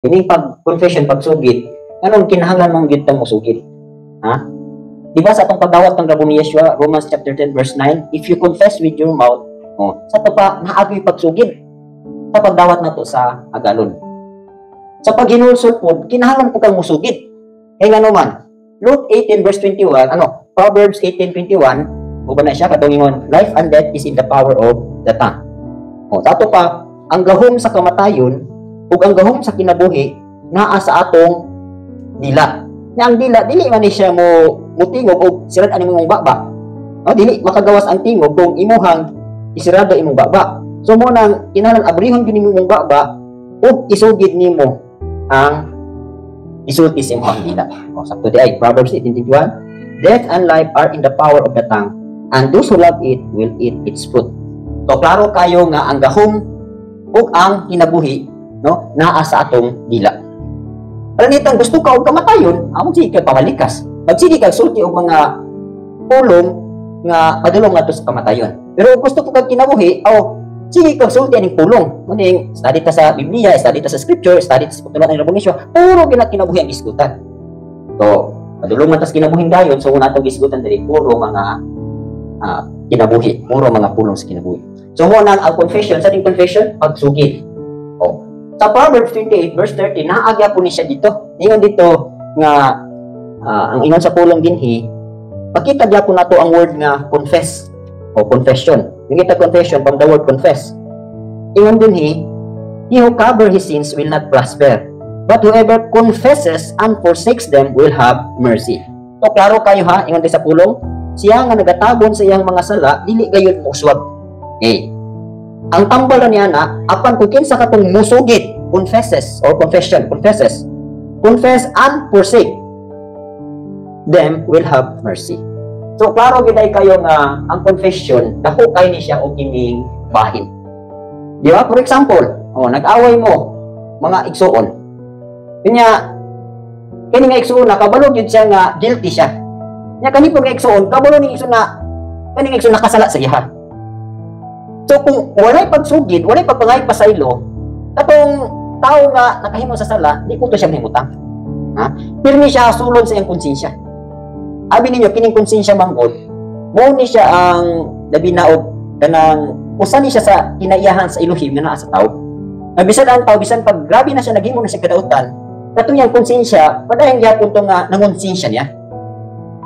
Ini pag-confession, pagsugid, anong kinahanglan mong gyud tang musugid? Ha? Di ba sa atong pagdawat ng Rabo ni Yeshua, Romans chapter 10 verse 9, if you confess with your mouth, sa to pa naagi pagsugid sa pagdawat nato sa agalon. Sa paghinulsol po, kinahanglan po kang musugid. Kaya nga naman, Luke 18 verse 21, Proverbs 18:21, o ba na siya katungingon, life and death is in the power of the tongue. Sa to pa, ang gahom sa kamatayon ug ang gahom sa kinabuhi naa sa atong dila. Nga ang dila dili man ni siya mo tingog og sirad ani mong baba. Dili makagawas ang tingog kung imuhang isirada imong baba. So mo nang kinahanglan abrihon gyud nimo imong baba ug isugid nimo ang isulti sa imong dila. Sakto di ay Proverbs 18:21, death and life are in the power of the tongue, and those who love it will eat its fruit. So klaro kayo nga ang gahom ug ang kinabuhi naa sa atong dila. Pero nitong gusto ka og kamatayon, amo sige kay pamalikas. Magsige kag sulti og mga pulong nga padulong ngadto sa kamatayon. Pero gusto ko kag kinabuhi, sige kag sulti aning pulong. Muning study ta sa Biblia, study ta sa scripture, study ta sa pagtulong ng Rabo ni Yeshua, puro kinabuhi ang isgutan. So, padulong man tas kinabuhi dayon, so una atong isgutan diri puro mga kinabuhi, puro mga pulong sa kinabuhi. So mo nang ang confession, sa ating confession, pagsugid. Sa Proverbs 28 verse 30, naagya po ni siya dito. Ingon dito nga ang ingon sa pulong dinhi, pakita diya po nato ang word nga confess o confession. Yung kita confession from the word confess. Ingon dinhi, he who cover his sins will not prosper, but whoever confesses and forsakes them will have mercy. So klaro kayo ha, ingon din sa pulong, siya nga nagatabon sa iyang mga sala, dili gayon mo uswag. Okay. Ang tambal niya na, apan kung kinsa katong musugid, confesses or confession, confess and forsake, them will have mercy. So, klaro giday kayo nga, ang confession, dako kay ni siya o kining bahin. Di ba? For example, nag-away mo, mga igsuon. Kanya, kini nga igsuon na, kabalo yun siya nga, guilty siya. Kanya, kanipong nga igsuon, kabalo ni igsuon na, kani nga igsuon nakasala sa iya. So kung walay pagsugid, walay pagpangay pasaylo, katong tao nga nakahimo sa sala, di ko to siya mahimutang. Pirmi siya sulod sa iyang konsensya. Abi ninyo kining konsensya manggod, mo ni siya ang labi na og kanang usa ni siya sa kinaiyahan sa Elohim nga naa sa tao. Bisan ang tao bisan pag grabe na siya naghimo na siya kadautan, katong iyang konsensya, padayon gyapon to nga nangonsensya niya.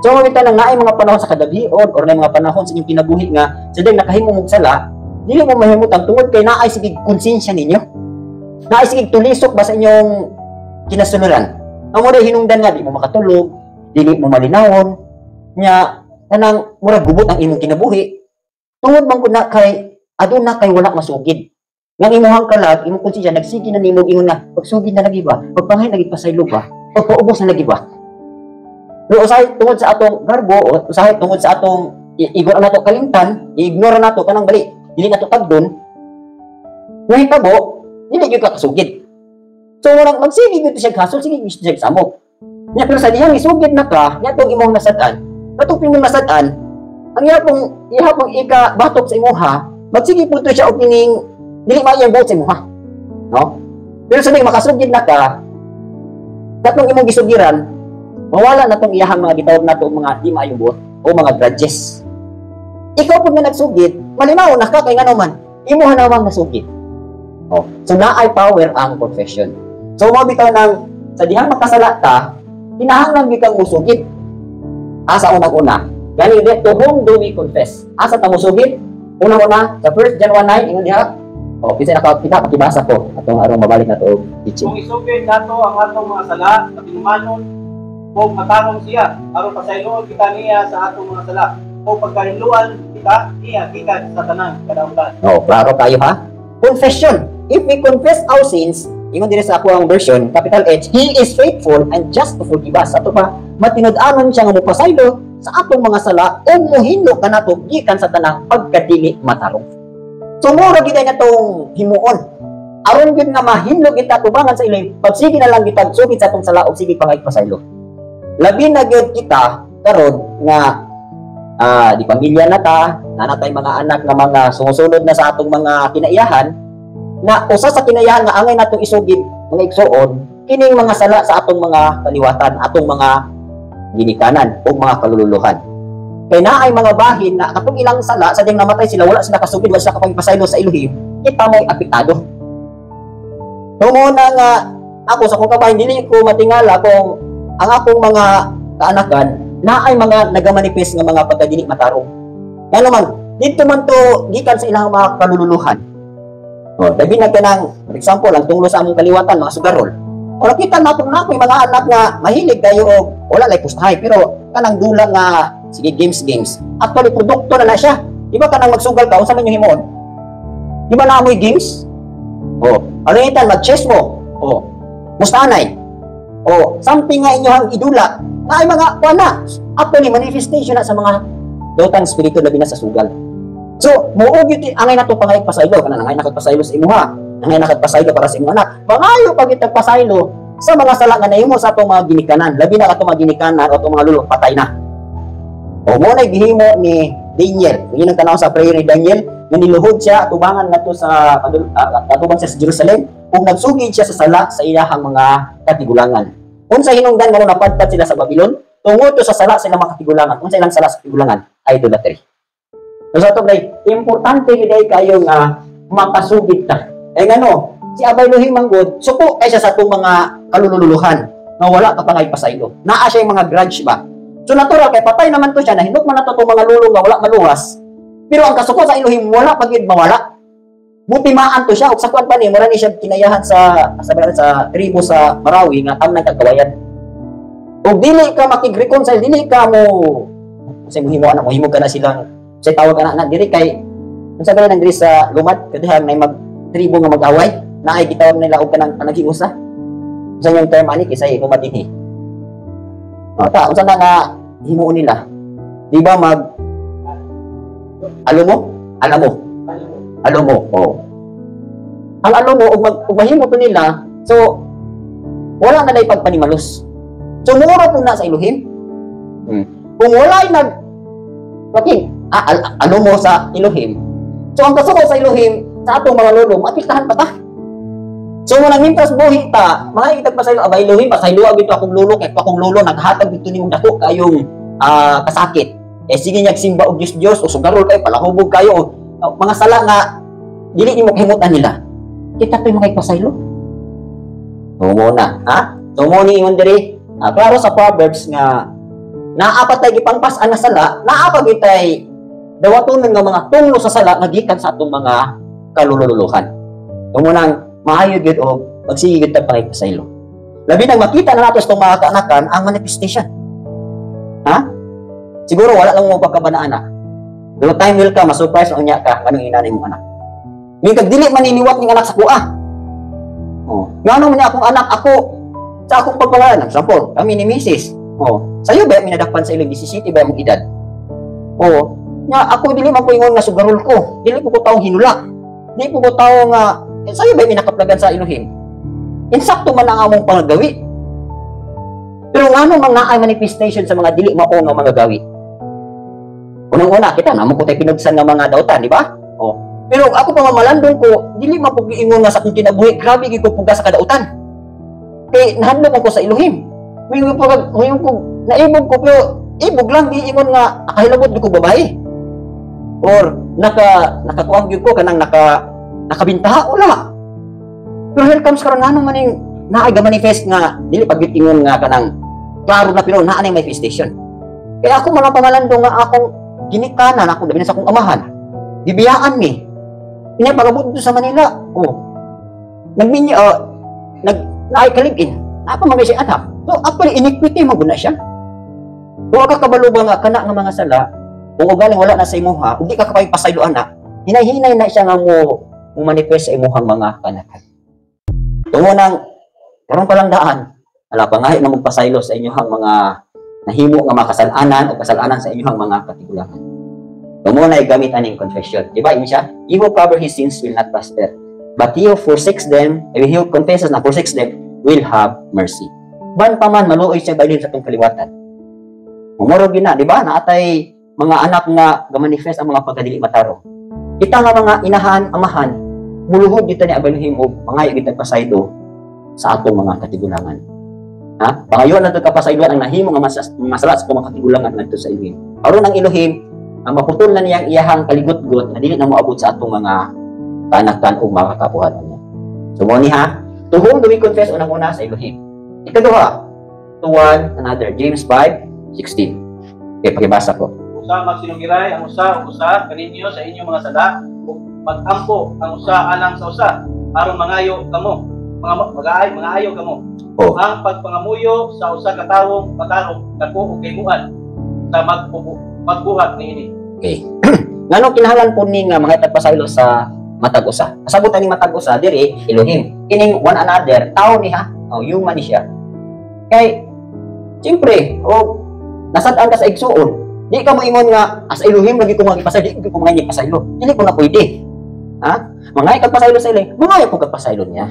So makita nang naay mga panahon sa kadabion or na mga panahon sa inyong kinabuhi nga sadeng nakahimo og sala, dili mo mahimutang tungod kay naay sige konsensya ninyo. Naay sige tulisok ba sa inyong kinasunuran. Amo day hinungdan nga di mo makatulog, dili mo malinawon, nya kanang murag gubot ang imong kinabuhi. Tungod man kun na kay aduna kay wala masugid. Nang imuhang kalag, imong konsensya nagsige na nimo ingon na pagsugid na lagi ba? Pagpangay lagi pasaylo ba? Pagpaubos na lagi ba? Pero usahay tungod sa atong garbo, usahay tungod sa atong ignore nato kalimtan, ignore nato kanang bali. Dili na to tagdon, ngayon tabo, hindi gyud ka kasugid. So, magsige gyud siya kasol, sige gyud siya samok. Nya pero sa diyang isugid na ka, nya tong imong nasad-an, katong imong nasad-an, ang ihapong ika batok sa imuha, magsige pud to siya og kining dili maayang buot sa imuha. No? Pero sa ding makasugid na ka, katong imong gisugiran, mawala na tong iyahang mga gitawag nato mga di maayong buot o mga grudges. Ikaw pud nga nagsugid, malinaw na ka kay ngano man, imuha namang nasugid. So naay power ang confession. So mo bitaw nang sa dihang makasala ta, kinahanglan gyud kang musugid. Asa unang-una, gani to whom do we confess? Asa ta musugid? Unang-una sa 1 John 1:9 ingon diha. Kinsa kita pakibasa ko atong arong mabalik na to teaching. Kung isugid nato ang atong mga sala sa tinumanon o matarong siya, aron pasayloon kita niya sa atong mga sala. O pagkahinluan kita sa tanang kadautan. Klaro kayo ha? Confession. If we confess our sins, ingon dire sa ako ang version, capital H, He is faithful and just to forgive us. Ato pa, matinud-anon siya nga mupasaylo sa atong mga sala o muhinlo kanato gikan sa tanang pagkadili matarong. So mura gid na tong himuon. Aron gid nga mahinlo kita tubangan sa iloy, pagsige na lang kita sugid sa atong sala og sige pangay pasaylo. Labi na gyud kita karon nga di pamilya na ta, nanatay mga anak na mga sumusunod na sa atong mga kinaiyahan, na usa sa kinaiyahan nga angay natong isugid mga igsoon, kining mga sala sa atong mga kaliwatan, atong mga ginikanan o mga kalululuhan. Kaya na ay mga bahin na katong ilang sala, sadyang namatay sila, wala sila kasugid, wala sila kapagpasaylo sa Elohim, kita mo'y apektado. So muna nga, ako sa kong kabahin, hindi ko matingala kung ang akong mga kaanakan na ay mga nagamanifest nga mga pagkadili matarong. Kaya naman, dito man to gikan sa ilang mga kalululuhan. O, dabi na kanang, for example, ang tunglo sa among kaliwatan, mga sugarol. O, nakita natin na may mga anak nga mahilig kayo o wala like pustahay, pero kanang dula nga, sige, games. Actually, produkto na siya. Di ba kanang magsugal ka, unsa man yung himoon? Di ba naamoy games? O, ano yung mag-chess mo? O, mustanay. O, something nga inyohang idula, na ay mga, wala. Actually, manifestation na sa mga dautan spirito labi na sa sugal. So, muog yun, angay na ito pangayag pasaylo. Kanang angay nakagpasaylo sa imuha. Angay nakagpasaylo para sa imuha anak. Mangayo pag itagpasaylo sa mga sala nga nahimo sa itong mga ginikanan. Labi na itong mga ginikanan o itong mga lulo, patay na. O muna gihimo ni Daniel. Yun ang tanaw sa prayer ni Daniel. Niluhod siya, tubangan na ito sa, katubang siya sa Jerusalem. Kung nagsugid siya sa sala sa iyahang mga katigulangan. Kung sa hinungdan mo napadpad sila sa Babylon, tungod to sa sala sila mga katigulangan. Kung sa ilang sala sa katigulangan, idolatry. So sa ito, importante hindi kayo nga makasugid ta. Eh ngano, si Abay Elohim manggod, suko ay siya sa itong mga kalululuhan na wala ka pangay pasaylo. Naa siya yung mga grudge ba? So natural, kay patay naman to siya, nahinok man na to itong mga lulong nga wala maluwas. Pero ang kasuko sa Elohim, wala pagid mawala. Butimaan to siya, ug sakuan pa ni, mura ni siya kinayahan sa tribo sa Marawi nga tam nagkagawayan. Ug dili ka makig-reconcile, dili ka mo sa himo anak mo, himo ka na silang say tawag anak na diri kay unsa ba nang diri sa lumad kadihang nay mag tribo nga mag-away na ay gitawag nila og kanang naghiusa sa yung term ani kisay lumad dinhi. Ta unsa na nga himuon nila? Di ba mag alo mo? Oh. Ang alo mo ug mahimo to nila so wala na day pagpanimalos. So mura po na sa Elohim. Kung wala nag ano mo sa Elohim. So ang kasuko sa Elohim sa atong mga lolo, maapektahan pa ta. So mo nang mintas buhi ta, makikita pa sa Abay Elohim, pasaylo agito akong lolo kay akong lolo naghatag dito nimong dako kayong kasakit. Eh sige niya simba og Dios o sugarol kayo palahubog kayo mga sala nga dili nimo kahimutan nila. Kita to'y mga pasaylo. So muna, ha? So mo ni ingon diri, klaro sa Proverbs nga naapat tay gipangpas-an na sala, naapat gitay dawatonon nga mga tunglo sa sala nga gikan sa atong mga kalululuhan. Tumunang maayo gyud og magsige gyud ta pakipasaylo. Labi nang makita na nato sa mga kaanakan ang manifestation. Ha? Siguro wala lang mo pagkabanaan na. Pero time will come, ma-surprise unya ka anong inanay mong anak. Yung kag dili maniniwat ning anak sa kuha. Oh, ngano man akong anak ako sa akong pagpangalan, example, kami ni Mrs. Oh, sayo ba minadakpan sa ilang 17 ba mong edad? Oh, nga ako dili man ko ingon nga sugarol ko. Dili ko taong hinula. Dili ko taong nga sayo ba minakaplagan sa Elohim. Insakto man ang among pangagawi. Pero ngano man naay manifestation sa mga dili mao nga mga gawi. Unang-una kita namo ko tay pinugsan nga mga dautan, di ba? Oh. Pero ako pa mamalandong ko, dili mapugi ingon nga sa akong kinabuhi, grabe gyud ko puga sa kadautan. Kay nahadlok ako sa Elohim. Ngayon ko naibog ko pero ibog lang di ingon nga nakahilabot di ko babae. Or nakakuang gyud ko kanang nakabintaha wala. Pero here comes karon ngano maning naay ga manifest nga dili pag ingon nga kanang klaro na pero naa ning manifestation. Kaya ako mga pamalandong nga akong ginikanan ako dabi na sa akong amahan. Gibiyaan mi. Inya pagabot dito sa Manila. Oh. Naay kalibin. Apa man siya anak. So actually iniquity mo guna siya. Kung ka kabalo ba nga kana nga mga sala, kung ugaling wala na sa imuha, ug di ka kapay pasaylo anak, hinay-hinay na siya nga mo manifest sa imuhang mga kanakan. Tungo nang karon pa lang daan, ala pa nga na magpasaylo sa inyong mga nahimo nga makasalanan o kasalanan sa inyong mga katigulangan. Tungo na gamit aning confession. Di ba ini siya? He who cover his sins will not prosper. But he who forsakes them, he who confesses na forsakes them, will have mercy. Ban pa man maluoy siya bailin sa tong kaliwatan. Umuro gina, di ba? Naatay mga anak nga ga-manifest ang mga pagkadili mataro. Kita nga mga inahan, amahan, muluhod dito ni Abay Elohim og mangayo kita pasaydo sa atong mga katigulangan. Ha? Pangayon na ito kapasayloan ang nahimo nga masala sa mga katigulangan ngadto sa Elohim. Aron ang Elohim, ang maputol na niyang iyahang kaligot-got na dili na moabot sa atong mga kanakan o mga kapuhan niya. So mo ni ha, to whom do we confess unang-una sa Elohim? Ikaduha, to one another. James 5:16. Okay, pakibasa ko. Usa magsinugiray ang usa kaninyo sa inyong mga sala, ug mag-ampo ang usa alang sa usa, aron mangayo kamo, mangayo kamo. Oh. Ang pagpangamuyo sa usa ka tawong patarong dako ug kaymuan sa magbuhat niini. Okay. Nganong kinahanglan po ni nga mga itagpasaylo sa matag usa? Kasabot ani matag usa diri Elohim. Kining one another, tao ni ha. Oh, human ni siya. Kay siyempre, nasad-an ka sa igsuon. Di ka moingon nga as Elohim lagi ko magipasaylo, di ko mangay pasaylo. Dili ko na pwede. Ha? Mangay kagpasaylo sa Elohim, mangay ko kagpasaylo niya.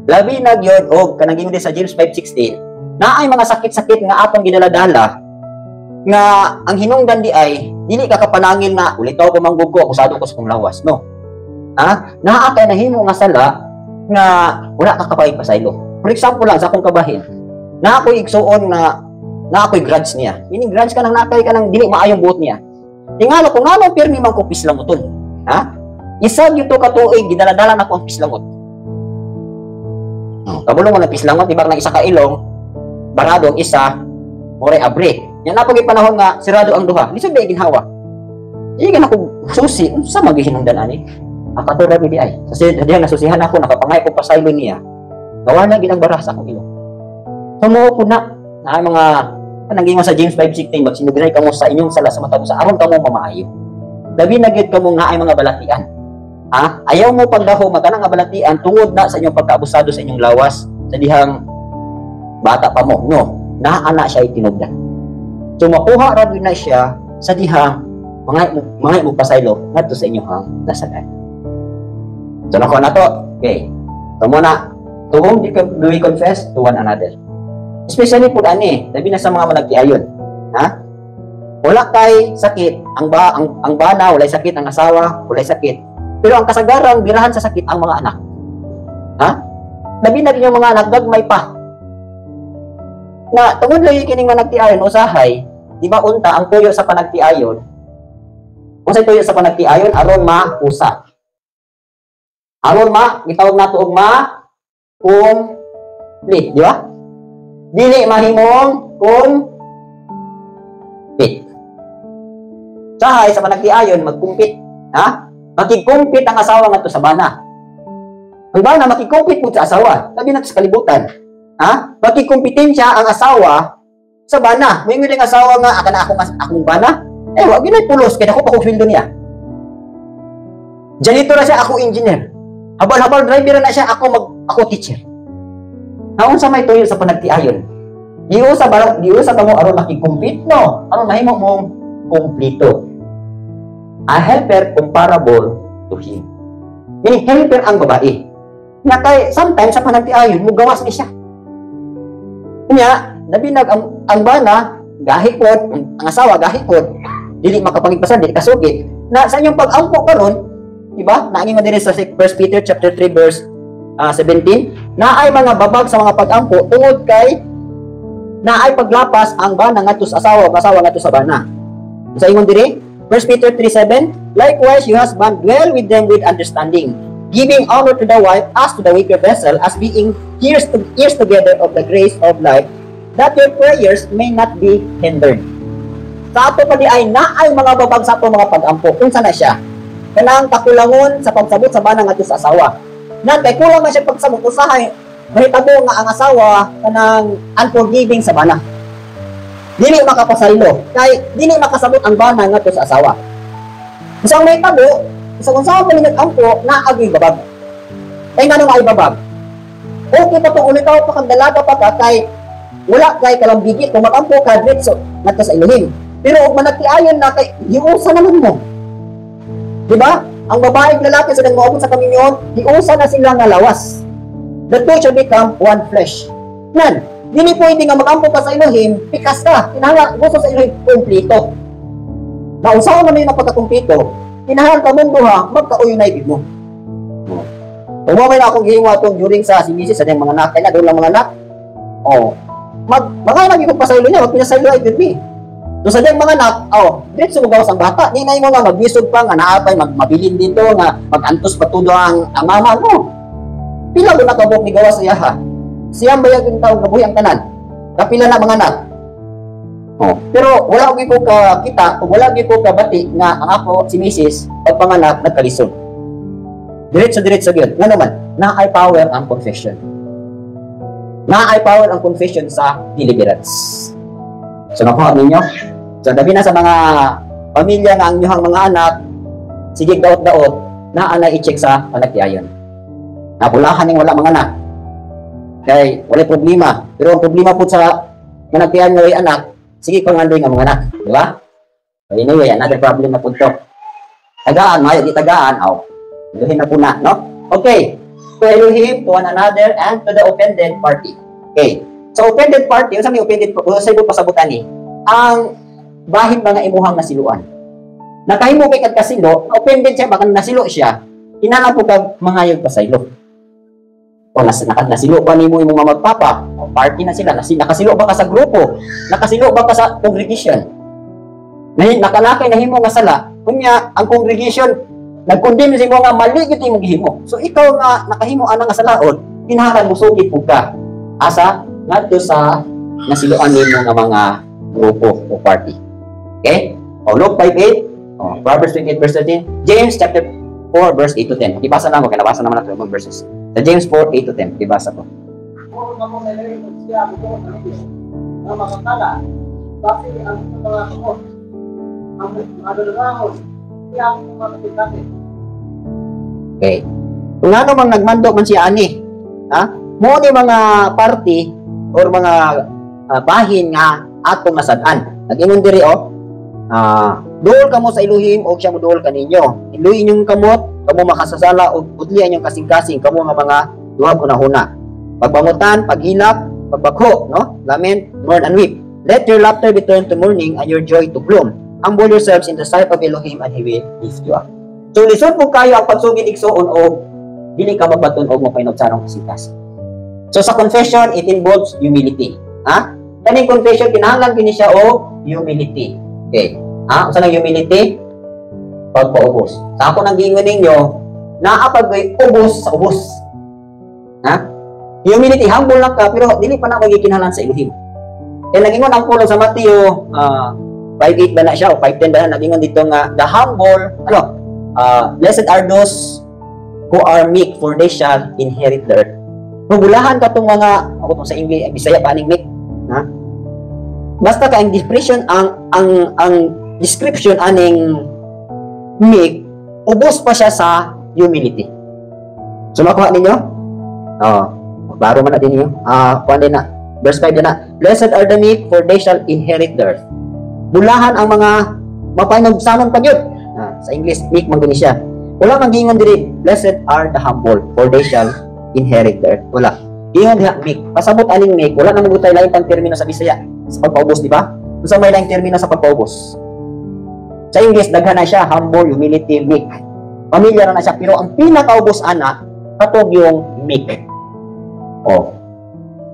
Labi na gyud og kanang giingod sa James 5:16. Naay mga sakit-sakit nga atong gidaladala nga ang hinungdan di ay dili ka kapanangin na ulitaw ko manggugo akusado ko sa kong lawas, no. Ha? Naa kay nahimo nga sala nga wala ka kapaypasaylo. For example lang sa akong kabahin, na ako'y igsuon na ako'y grudge niya. Meaning grudge ka nang nakay ka nang dili maayong buot niya. Tingalo kung ano pirmi man ko pislangoton. Ha? Isa gyud to ka tuig gidaladala na ko ang pislangot. Kabulong mo na pislangot, di ba nang isa ka ilong, baradong isa, more abre. Yan na pag panahon nga, sirado ang duha. Lisod ba ginhawa? Di ka na kong susi, sa maghihinungdan ani. Akatura bidi ay. Kasi diyan nasusihan ako, nakapangay ko pasaylo niya. Gawa na ginang barasa akong ilong. Sumuo po na mga kanang sa James 5:16, magsinugiray kamo sa inyong sala sa matag usa aron kamo mamaayo. Labi na gyud kamo nga ay mga balatian. Ha? Ayaw mo pagdaho magkanang nga balatian tungod na sa inyong pagkaabusado sa inyong lawas sa dihang bata pa mo. No, naa siya itinugdan. So makuha ra gyud na siya sa dihang mga mo pasaylo ngadto sa inyong nasagan. So nako na to. Okay. So muna, to whom do we confess? To one another. Especially po ani, labi na sa mga managtiayon. Ha? Wala kay sakit ang bana, wala sakit ang asawa, wala sakit. Pero ang kasagaran birahan sa sakit ang mga anak. Ha? Labi na yung mga anak gagmay pa. Na tungod lagi kining managtiayon usahay, di ba unta ang tuyo sa panagtiayon? Unsay tuyo sa panagtiayon aron mausa. Aron gitawag nato og complete, di ba? Dili mahimong complete. Sahay sa panagtiayon magkumpit, ha? Makikumpit ang asawa ngadto sa bana. Ang bana makikumpit pud sa asawa, labi na sa kalibutan. Ha? Makikumpetensya ang asawa sa bana. Moingon ang asawa nga akana akong bana. Wa ginay pulos kay dako pa ko sweldo niya. Janitor na siya, ako engineer. Habal-habal driver na siya, ako teacher. Naon sa may tuyo sa panagtiayon. Diusa ka mo aron makikumpit, no? Aron mahimo mong kumplito. A helper comparable to him. Meaning helper ang babae. Nga kay sometimes sa panagtiayon mo gawas ni siya. Kanya, nabinag ang bana gahipod, ang asawa gahipod, dili makapangigpasan, dili kasugit. Na sa inyong pag-ampo karon, di ba? Naingon din sa 1 Peter chapter 3 verse 17, na ay mga babag sa mga pag-ampo tungod kay na ay paglapas ang bana ngadto sa asawa ngadto sa bana. Sa ingon diri 1 Peter 3:7, likewise you husband dwell with them with understanding, giving honor to the wife as to the weaker vessel, as being heirs together of the grace of life, that your prayers may not be hindered. Sa ato pa di ay na ay mga babag sa ato mga pag-ampo. Unsa na siya? Kanang kakulangon sa pagsabot sa bana ngadto sa asawa. Nan kay kulang man siya pagsabot usahay, mahitabo nga ang asawa kanang unforgiving sa bana. Dili makapasaylo kay dili makasabot ang bana ngadto sa asawa. Isang mahitabo, isang usaha pa nag-ampo na agoy babag. Kay nganong ay babag? Okay pa tong ulitaw pa kag dalaga pa ka kay wala kay kalambigi kung mag-ampo ka diretso ngadto sa Elohim. Pero ug managtiayon na kay hiusa naman mo. Di ba? Ang babae ug lalaki sa nagmoabot sa kaminyon, hiusa na sila nga lawas. The two shall become one flesh. Nan, dili pwede nga mag-ampo ka sa Elohim, pikas ka. Kinahanglan gusto sa Elohim kumplito. Na usaw na may mapagkakumpleto, kinahanglan ka mong duha magka-united mo. Kung mo may na akong gihingo atong during sa si Mrs. sa diyang mga anak, kaya na doon lang mga anak. Magkaya ko pasaylo niya, wag pinasaylo ay good me. So sa diyang mga anak, diretso mo gawas ang bata. Di na mo nga magbisog pa, nga naapay, mabilin dito, nga magantos patudo ang mama mo. Pila ko nakabok ni gawas siya ha. Siyang bayag yung taong kabuhi ang tanan. Kapila na mga anak. Pero wala ko kita, kung wala ko kabati nga ang ako, si Mrs. pagpanganak, nagkalisod. Diretso yun. Nga naman, na-ay power ang confession. Na-ay power ang confession sa deliverance. So nakuha ninyo? So dabi na sa mga pamilya nga ang inyong mga anak, sige daot-daot, na ana i-check sa panagtiayon. Napulahan yung wala mga anak. Kaya wala problema. Pero ang problema po sa panagtiayon nga yung anak, sige kung andoy nga mga anak. Di ba? So anyway, another problem na po ito. Tagaan, mayo di tagaan. Iluhin na po na, no? Okay. To Elohim, to one another, and to the offended party. Okay. So, offended party, yung sa may offended party, sa ibang pasabutan ang bahin mga imuhang nasiluan. Nakahimo kay kasilo, offended siya, baka nasilo siya, kinala po kag mangayog pasaylo. O, nasilo pa ni mo yung mga magpapa, party na sila, nakasilo ba ka sa grupo, nakasilo ba ka sa congregation, nakalakay na himo nga sala, kunya, ang congregation, nag-condemn sa imo nga mali gyud imong gihimo. So, ikaw nga nakahimo ana nga salaod, kinahanglan mo sugid pug ka asa ngadto sa nasiluan nimo nga mga grupo o party. Okay? Luke 5:8, Proverbs 28 verse 13, James chapter 4 verse 8 to 10. Ibasa lang ko, kaya nabasa naman natin yung verses. Sa James 4:8 to 10, ibasa ko. Puro na mo sa ilalim ng siya, buko sa libis, na makakala, basi ang mga kumot, ang madalangahon, siya ang mga kapitate. Okay. Kung ano mang nagmando man siya ani, mo ni mga party or mga bahin nga ato masad-an. Nag-ingon diri duol kamo sa Elohim o siya mo duol kaninyo. Iluin yung kamot, kamo makasasala o udlian yung kasing-kasing kamo nga mga duha unahuna. Pagbangutan, paghilap, pagbakho, no? Lament, mourn and weep. Let your laughter be turned to mourning and your joy to gloom. Humble yourselves in the sight of Elohim and He will lift you up. So lisod po kayo ang pagsugid igsoon o dili ka mabaton og mapainog sa anong kasing-kasing. So sa confession, it involves humility. Kaning confession, kinahanglan kini siya o humility. Okay. Unsa nang humility? Pagpaubos. Sa ako nang giingon ninyo, naapag ubos sa ubos. Humility, humble lang ka, pero dili pa na magikinahanglan sa Elohim. Kaya nagingon ang Paulo sa Mateo 5:8 ba na siya o 5:10 ba na nagingon dito nga the humble, blessed are those who are meek, for they shall inherit the earth. Mabulahan ka itong mga, sa English, Bisaya pa aning meek. Basta ka ang description, ang description aning meek, ubos pa siya sa humility. So, makuha ninyo? Baro man na din ninyo. Kuha din na. Verse 5 din na. Blessed are the meek, for they shall inherit the earth. Bulahan ang mga mapainog-sanon pa yun. Sa English, meek man siya. Wala mang gingon diri, blessed are the humble, for they shall inherit the earth. Wala. Gingon diha, meek. Pasabot aning meek, wala na magutay lain tang termino sa Bisaya. Sa pagpaubos, di ba? Kung may laing termino sa pagpaubos. Sa English, daghan na siya, humble, humility, meek. Pamilya na siya, pero ang pinakaubos ana, katog yung meek.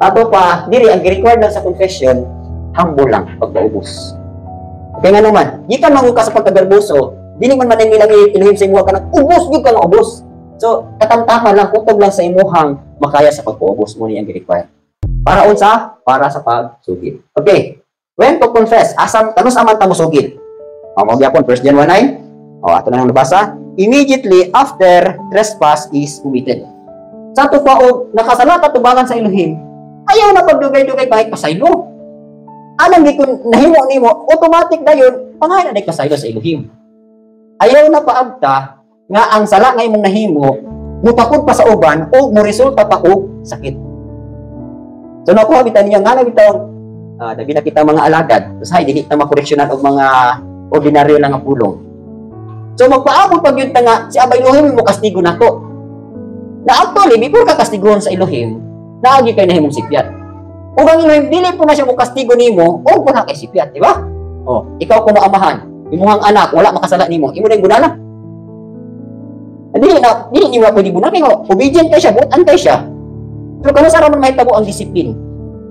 Ato pa, diri, ang required lang sa confession, humble lang, pagpaubos. Kaya nga naman, di ka manguka sa pagkagarboso, dili man nilang iluhim sa imuha ka ng ubos, di ka ng ubos. So, katamtaman lang, kutog lang sa imuhang makaya sa pagpaubos mo niyang required. Para unsa? Para sa pagsugid. Okay. When to confess, tanus aman ta mo sugid. Magyapon 1 John 1:9. Ato na nang nabasa. Immediately after trespass is committed. Sa to pa og nakasala ka tubangan sa Elohim, ayaw na pagdugay-dugay kahit pasaylo. Anong di kun nahimo nimo, automatic dayon pangalan na pasaylo sa Elohim. Ayaw na paabta nga ang sala nga imong nahimo mutakod pa sa uban o mo resulta pa og sakit. So nakuha bitan niya nga bitaw dabi na kita mga alagad, usahay dili ta makoreksyonan og mga ordinaryo lang nga pulong. So magpaabot pag yun nga si Abay Elohim mo kastigo nako. Na actually before ka kastiguhon sa Elohim, naagi kay nahimong sipyat. Ug ang Elohim dili po na siya mo kastigo nimo, og wala kay sipyat, di ba? Ikaw kuno amahan, imong anak wala makasala nimo, imo na gunala. Dili niya pwede bunak kay obedient kay siya, buot antay siya. Pero kano sa ramon mahitabo ang disiplin.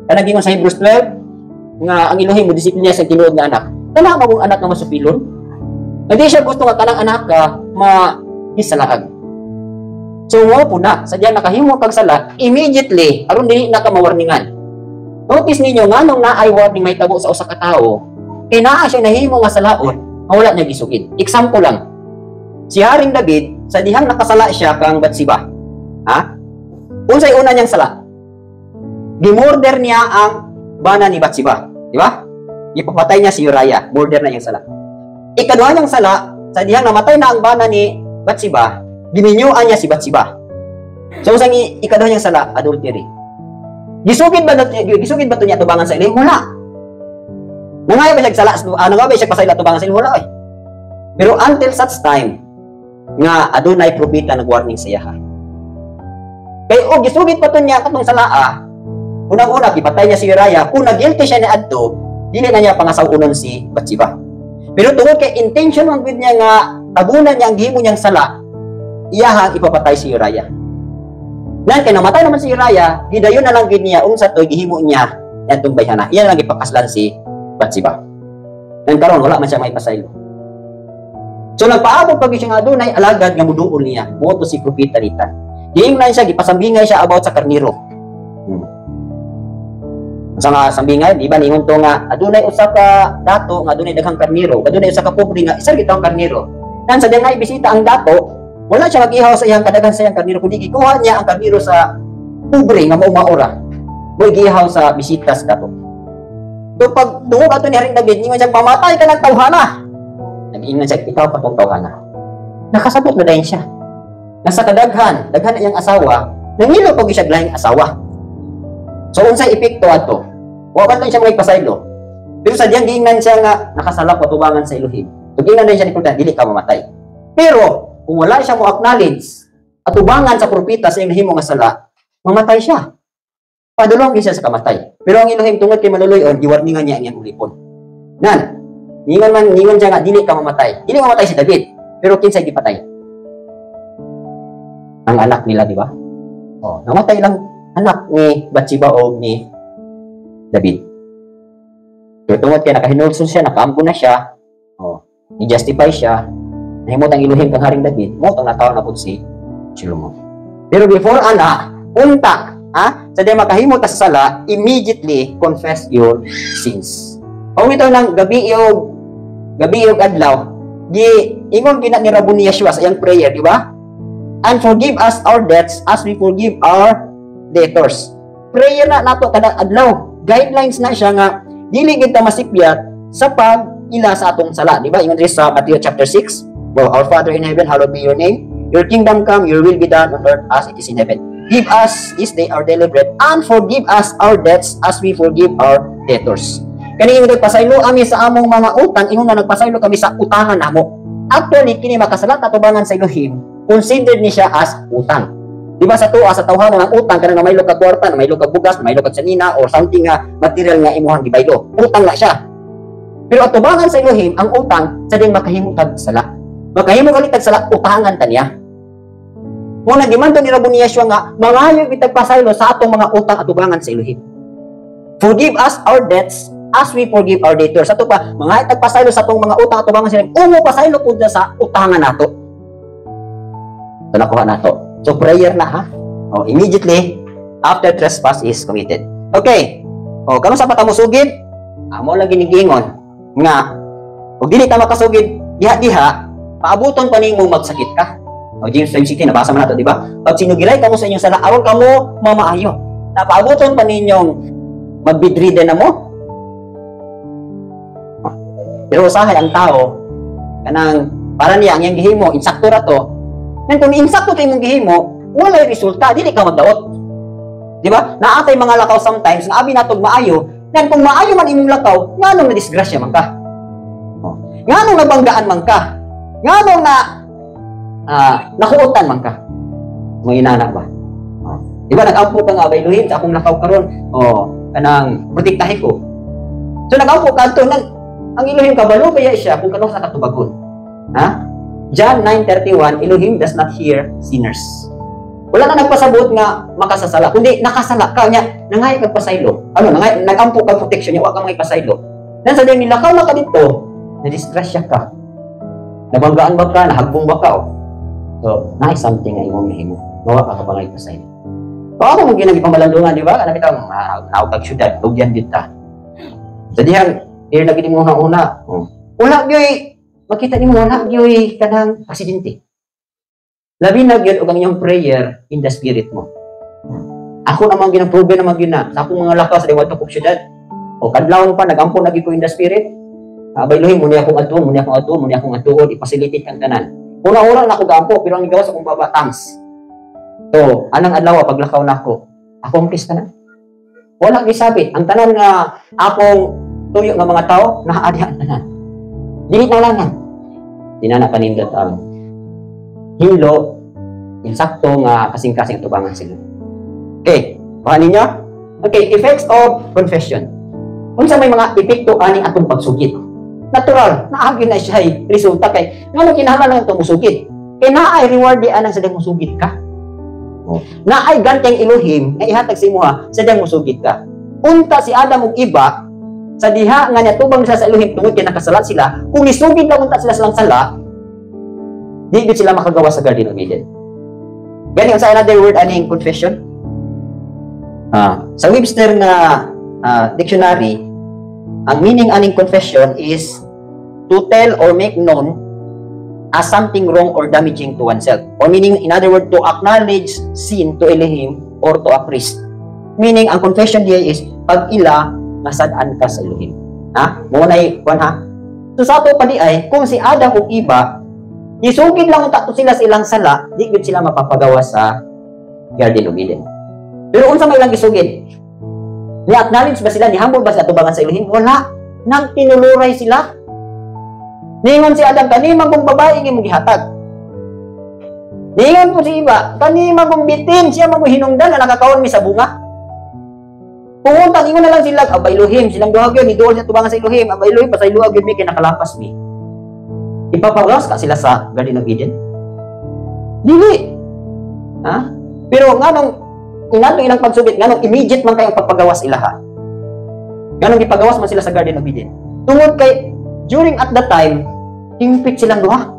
Kanang gingon sa Hebrews 12 nga ang Elohim mo disiplina sa tinuod nga anak. Kana magong anak nga masupilon. Hindi siya gusto nga kanang anak ka mahisalaag. So mo po na, sadya nakahimo kag sala immediately aron dili na ka mawarningan. Notice ninyo nga nung naay warning may tabo sa usa ka tawo, kay naa siya nahimo nga salaon, mawala niya gisugid. Example lang. Si Haring David, sa dihang nakasala siya kang Batsiba. Ha? Unsay una niyang sala? Gimorder niya ang bana ni Batsiba, di ba? Ipapatay niya si Uriah, murder na niyang sala. Ikaduha niyang sala, sa dihang namatay na ang bana ni Batsiba, giminyuan niya si Batsiba. So usang ikaduha niyang sala, adultery. Gisugid ba to niya tubangan sa ilim? Wala. Nangaya ba siya sala? Nangaya ba siya pasayla tubangan sa ilim? Wala eh. Pero until such time nga adunay propeta nag-warning sa iya. Kay og gisugid pa to niya katong salaa. Unang-una gipatay niya si Uriah. Kung nag-guilty siya ni adto, dili na niya pangasawunon si Batsiba. Pero tungod kay intention man gid niya nga tabunan niya ang gihimo niyang sala, iyahang ipapatay si Uriah. Nan kay namatay naman si Uriah, gidayon na lang gid niya unsa toy gihimo niya atong bayhana. Iya lang ipakaslan si Batsiba. Nan karon wala man siya may pasaylo. So nagpaabot pag siya nga adunay alagad nga muduol niya. Moto si propeta Nathan. Giingnan siya gipasambingay siya about sa karniro. Sa nga sambingay, di ba ningon to nga adunay usa ka dato nga adunay daghang karniro, adunay usa ka pobre nga isa gitawng karniro. Nan sa dengay bisita ang dato, wala siya mag-ihaw sa iyang kadaghan sa iyang karniro, kundi gikuha niya ang karniro sa pobre nga mao maura. Mo gihaw sa bisita sa dato. So pag tungod ato ni Haring David, ningon siya pamatay ka ng tawhana. Nag-ingon siya ikaw pa tong tawhana. Nakasabot na dayon siya. Nasa daghan na iyang asawa, nangilo pag siya lahing asawa. So unsay epekto ato? Wa man siya may pasaylo. Pero sa diyang giingnan siya nga nakasalap patubangan sa Elohim. So giingnan din siya ni Kulda, dili ka mamatay. Pero kung wala siya mo acknowledge at ubangan sa propeta sa Elohim nga sala, mamatay siya. Padulong siya sa kamatay. Pero ang Elohim tungod kay maluluyon, giwarningan niya ang iyang ulipon. Nan, ningon siya nga dili ka mamatay. Dili mamatay si David, pero kinsay gipatay? Ang anak nila, di ba? Oh, namatay lang anak ni Batsiba o ni David. Pero tungod kay nakahinulson siya, nakaampo na siya, oh, i-justify siya, nahimot ang Elohim kang Haring David, mo itong nataon na po si Shlomo. Pero before unta, sa di makahimot ka sa sala, immediately confess your sins. Kung ito ng gabi yung adlaw, ingon gina ni Rabbi Yeshua sa iyang prayer, di ba? And forgive us our debts as we forgive our debtors. Prayer na nato kada adlaw. Guidelines na siya nga dili gid ta masipyat sa pag-ila sa atong sala, di ba? Ingon diri sa Matthew chapter 6, well, our Father in heaven, hallowed be your name. Your kingdom come, your will be done on earth as it is in heaven. Give us this day our daily bread, and forgive us our debts as we forgive our debtors. Kani ingon nagpasaylo ami sa among mga utang, ingon nga nagpasaylo kami sa utangan namo. Actually kini makasalat atubangan sa Elohim, considered ni siya as utang. Di ba sa tawhanon ng utang kanang namaylo ka kwarta, namaylo ka bugas, namaylo ka sanina or something nga material nga imuhang gibaylo. Utang na siya. Pero atubangan sa Elohim ang utang sa ding makahimutag sala. Makahimo kalitag sala utangan ta niya. Mo nagdemanda ni Rabbi Yeshua nga mangayo bitag pasaylo sa atong mga utang atubangan sa Elohim. Forgive us our debts as we forgive our debtors. Ato pa mga itag pasaylo sa atong mga utang atubangan sa Elohim. Umo pasaylo pud sa utangan nato. Ito nakuha nato. So prayer na ha. Oh, immediately after trespass is committed. Okay. Oh, karon sa pata mo sugid? Amo lang ginigingon nga og dili ta makasugid diha paabuton pa nimo magsakit ka. O James 5:16 nabasa mo nato, di ba? Pag sinugilay kamo sa inyong sala, aron kamo mamaayo. Napaabuton pa ninyong magbidriden na mo. Pero usahay ang tao kanang para niya ang iyang gihimo insakto ra to. Nang kung insakto kay imong gihimo, walay resulta, dili ka magdaot. Di ba? Naatay mga lakaw sometimes nga abi natog maayo, nang kung maayo man imong lakaw, nganong na disgrasya man ka? Nganong nabanggaan man ka? Nganong na nakuutan man ka. Mga inana ba? Di ba nag-ampo ka nga ba Elohim sa akong lakaw karon? Kanang protektahe ko. So nag-ampo ka to ang Elohim kabalo kaya siya kung kanong sa katubagon. Ha? John 9:31, Elohim does not hear sinners. Wala na nagpasabot nga makasasala, kundi nakasala ka niya, nangay kag pasaylo. Ano, nangay nagampo kag protection niya, wa ka may pasaylo. Nan sa nila ka ka dito, na-distressya ka. Nabanggaan ba ka, nahagbong ba ka? Oh. So, naay something nga imong mahimo. Mawa ka pa ngay pasaylo. O ako mong ginagipamalandungan, di ba? Kanang bitang naukag syudad, lugyan dita. Sa dihan, here lagi mo una. Wala gyoy, makita ni mo wala gyoy kanang presidente. Labi na gyud og ang iyong prayer in the spirit mo. Ako naman ginaprobe naman gina sa akong mga lakas sa liwat ko syudad. O kadlawon pa nagampo lagi ko in the spirit. Abay Elohim, muni akong adto, muni akong atuod, i-facilitate kang tanan. Una-una na ako gampo, pero ang igawas akong baba tangs. So, anang adlaw paglakaw nako, accomplish ka na. Wala gisabi, ang tanan nga akong tuyo nga mga tao, naaadi ang tanan. Dili na lang yan. Dinana kanindot ang hilo, insakto nga kasing-kasing tubangan sila. Okay, pahanin niyo? Okay, effects of confession. Unsa may mga epekto ani atong pagsugid? Natural, naagi na siya resulta kay ngano kinahanglan lang itong musugid. Kay naay reward di anang sadang musugid ka. Naay ganteng Elohim nga ihatag sa imuha sadang musugid ka. Unta si Adam ug iba sa diha nga natubang sa Elohim tungod kay nakasalat sila, kung isugid lang unta sila silang sala, di gid sila makagawa sa Garden of Eden. Gani sa another word aning confession. Sa Webster nga dictionary, ang meaning aning confession is to tell or make known as something wrong or damaging to oneself. Or meaning, in other words, to acknowledge sin to Elohim or to a priest. Meaning, ang confession diya is pag-ila nasadaan ka sa Elohim. Muna ha? So sa ato pa di ay, kung si Adam o iba, isugid lang tato sila sa ilang sala, di gud sila mapapagawa sa Garden of Eden. Pero unsa may ilang isugid? Ni-acknowledge ba sila? Ni-humble ba sila tubangan sa Elohim? Wala. Nang tinuluray sila. Ningon si Adam, kanimang kong babae ngayong gihatag. Ningon po si iba, kanimang kong bitin, siya mang hinungdan na nakakaon mi sa bunga. Pumunta, ingon na lang sila, abay Elohim, silang duhag yun, idool siya tubangan sa Elohim, abay Elohim, pasay luhag yun mi, kinakalapas mi. Ipapawas ka sila sa Garden of Eden? Dili. Pero nga nung inato ilang pagsubit, ganong immediate man kayong pagpagawas ilaha. Ganong ipagawas man sila sa Garden of Eden. Tungod kay, during at that time, timpit silang duha.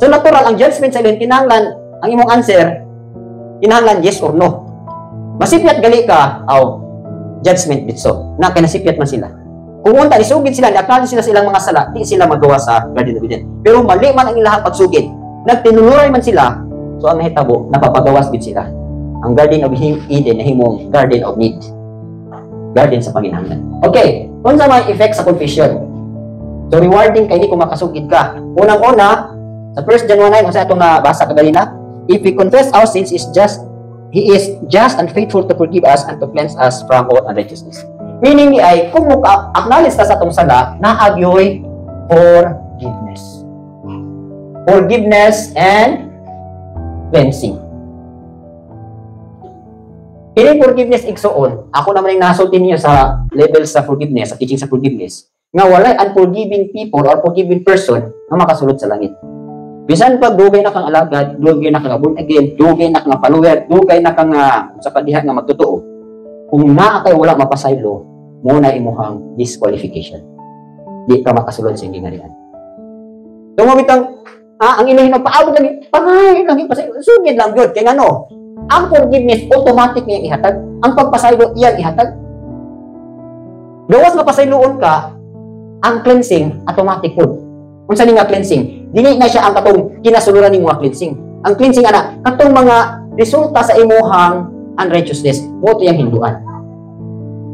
So natural, ang judgment sa ilang kinahanglan, ang imong answer, kinahanglan yes or no. Masipyat gali ka, judgment bitso. Na kay nasipyat man sila. Kung unta, isugid sila, ni-acknowledge sila silang mga sala, di sila magawa sa Garden of Eden. Pero mali man ang ilang pagsugid. Nagtinuluray man sila, so ang nahitabo, napapagawas din sila. Ang Garden of Eden na himong Garden of Need. Garden sa Panginoon. Okay, kung sa mga effects sa confession. So rewarding kay di kung makasugid ka. Unang-una, sa 1 John 1:9, kung sa itong nabasa kagalina, if we confess our sins, He is just and faithful to forgive us and to cleanse us from all unrighteousness. Meaning ay, kung acknowledge ka sa itong sala, naagyoy forgiveness. Forgiveness and cleansing. Kini forgiveness igsoon, ako naman yung nasulti niyo sa level sa forgiveness, sa teaching sa forgiveness, nga walay unforgiving people or forgiving person na makasulod sa langit. Bisan pag dugay na kang alagad, dugay na kang born again, dugay na kang follower, dugay na kang sa padihan nga magtotoo, kung naa kay wala mapasaylo, muna imuhang disqualification. Di ka makasulod sa ingingarian. So mabitang ang ilahin na paabot lagi, pangay lagi pasaylo, sugid lang yun. Kaya ano, ang forgiveness, automatic niyang ihatag. Ang pagpasaylo, iyang ihatag. Gawas mapasayloon ka, ang cleansing, automatic po. Kung saan nga cleansing, dili na siya ang katong kinasuluran ng mga cleansing. Ang cleansing, katong mga resulta sa imuhang unrighteousness, mo ito yung hinduan.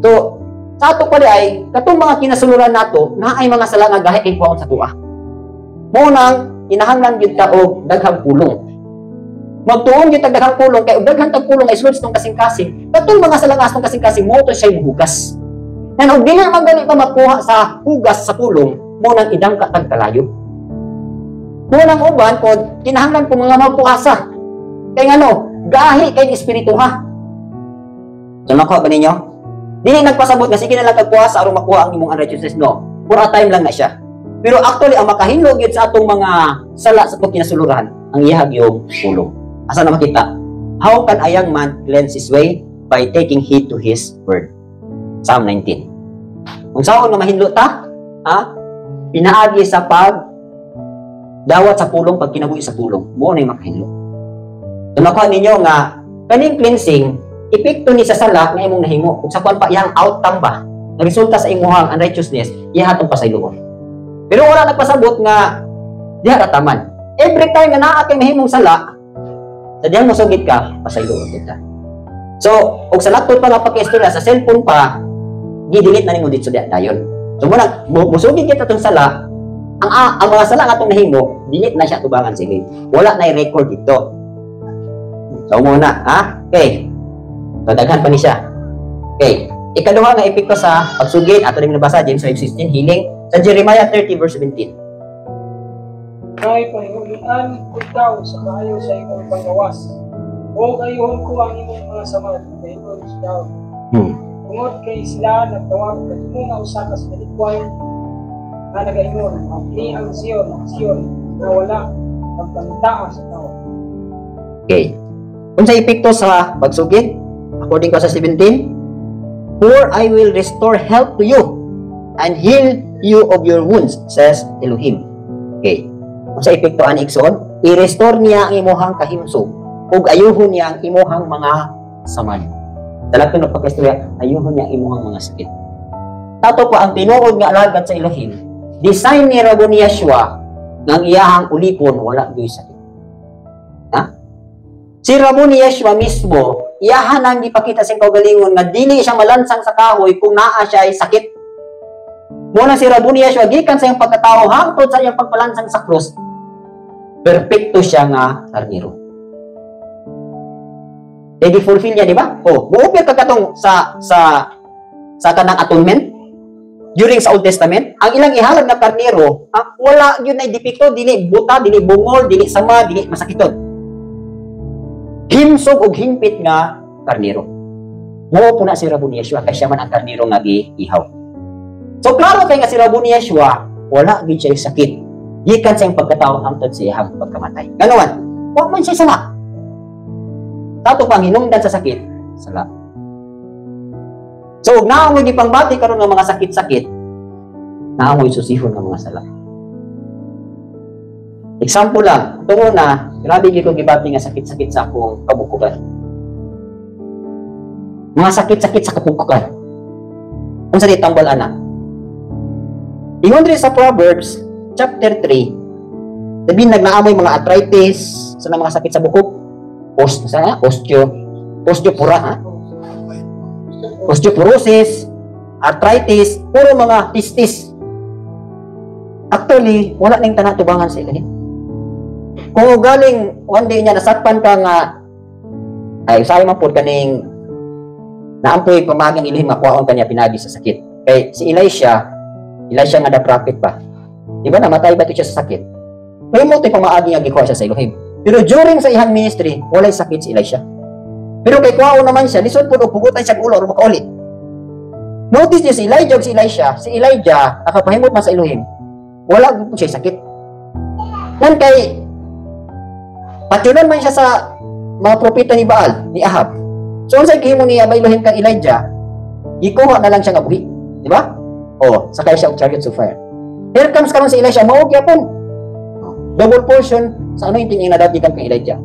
So, sa ato pala ay, katong mga kinasuluran nato, na ay mga sala nga gahe kay kuwaon sa tuwa. Munang, inahanglan yun ka o daghang pulong. Magtuon yung daghang pulong, kaya daghang pulong ay sulod itong kasing-kasing. Katong mga salangas itong kasing-kasing, mo ito siya hugas. Na nung di nga magaling pa makuha sa hugas sa pulong, mo nang idang katagkalayo. Munang uban po, kinahanglan po mga magpuasa. Kaya gahi kay espiritu ha. So nakuha ba ninyo? Dili nagpasabot nga sige na lang kagpuasa aron makuha ang imong unrighteousness, no. For a time lang na siya. Pero actually ang makahinlo gyud sa atong mga sala sa atong kinasuluran ang iyahag yung pulong. Asa na makita? How can a young man cleanse his way? By taking heed to his word. Psalm 19. Kung saan nga mahinlo ta, pinaagi sa dawat sa pulong pag kinabuhi sa pulong. Mo na yung makahinlo. Tumakuha ninyo nga kaning cleansing epekto ni sa sala nga imong nahimo. Kung sa kuan pa iyang outcome ba, resulta sa imuhang unrighteousness, iya atong pasayloon. Pero wala nagpasabot nga diha ka taman. Every time nga naa kay mahimong sala, sa diyang masugid ka, pasayloon kita. So, og sa laptop pa nga pagka-istorya sa cellphone pa, gi-delete na nimo dito diha dayon. So muna musugid kita tong sala, ang mga sala nga atong nahimo, delete na siya tubangan sa email. Wala na i-record dito. So muna, okay. So, daghan pa ni siya. Okay. Ikaduha nga epekto sa pagsugid, ato rin nabasa, James 5:16, healing. Sa Jeremiah 30 verse 17. Kay pahinulian ko ikaw sa maayo sa imong pagawas. O kayuhon ko ang imong mga samad, kayuhon siya. Tungod kay sila nagtawag ka nga usa ka sa likway na nagaingon, ni ang Sion, na wala magpantaa sa tao. Okay. Kung sa epekto sa pagsugid, according ko sa 17, for I will restore health to you and heal you of your wounds, says Elohim. Okay. Kung sa epekto ani Ikson, i-restore niya ang imuhang kahimsog ug ayuhon niya ang imuhang mga samad. Dalagto na pagkastorya, ayuhon niya ang imuhang mga sakit. Tato pa ang tinuod nga alagad sa Elohim, design ni Rabbi Yeshua nga ang iyahang ulipon wala gyud sakit. Si Rabbi Yeshua mismo, iyahan ang ipakita sa kaugalingon nga dili siya malansang sa kahoy kung naa siya ay sakit. Muna si Rabbi Yeshua, gikan sa iyang pagkatao, hangtod sa iyang pagpalansang sa krus, perfecto siya nga karniro. E di-fulfill niya, di ba? Buopya kagkatong sa kanang atonement, during sa Old Testament, ang ilang ihalad na karniro, wala yun ay depekto, dili buta, dili bungol, dili sama, dili masakiton. Himsog og hingpit nga karniro. Mao po na si Rabbi Yeshua kay siya man ang karniro nga giihaw. So klaro kay nga si Rabbi Yeshua wala gid siya sakit. Gikan sa iyang pagkatao hangtod sa iyang pagkamatay. Ganawan, wa man siya sala. Tato pang hinungdan sa sakit, sala. So ug naamoy gipangbati karon nga mga sakit-sakit, naamoy susihon nga mga sala. Example lang, tungo na, grabe ko gibati nga sakit-sakit sa akong kabukukan. Mga sakit-sakit sa kabukukan. Kung sa ditambal anak. Ingon rin sa Proverbs, chapter 3, sabihin nagnaamoy mga arthritis, sa mga sakit sa bukok, osteoporosis, arthritis, puro mga tistis. Actually, wala nang tanatubangan sa ilalim. Kung galing one day niya nasakpan ka nga ay usahay man po kaning naampoy pamagang ilihim makuhaon kanya pinagi sa sakit. Kay si Elisha nga the prophet pa. Di ba namatay ba ito siya sa sakit? May mo ito pamaagi nga gikuha siya sa Elohim. Pero during sa ihang ministry, walay sakit si Elisha. Pero kay kuwao naman siya, lisod po pugutan siya ulo o makaulit. Notice niyo si Elijah o si Elisha, si Elijah nakapahimot man sa Elohim. Wala po siya sakit. Nan kay patulan man siya sa mga propeta ni Baal, ni Ahab. So, unsay gihimo niya Elohim kang Elijah, gikuha na lang siya nga buhi. Di ba? Sakay siya og chariots of fire. Here comes karon si Elisha, mao gyapon. Double portion sa ano yung tingin na dati kang Elijah.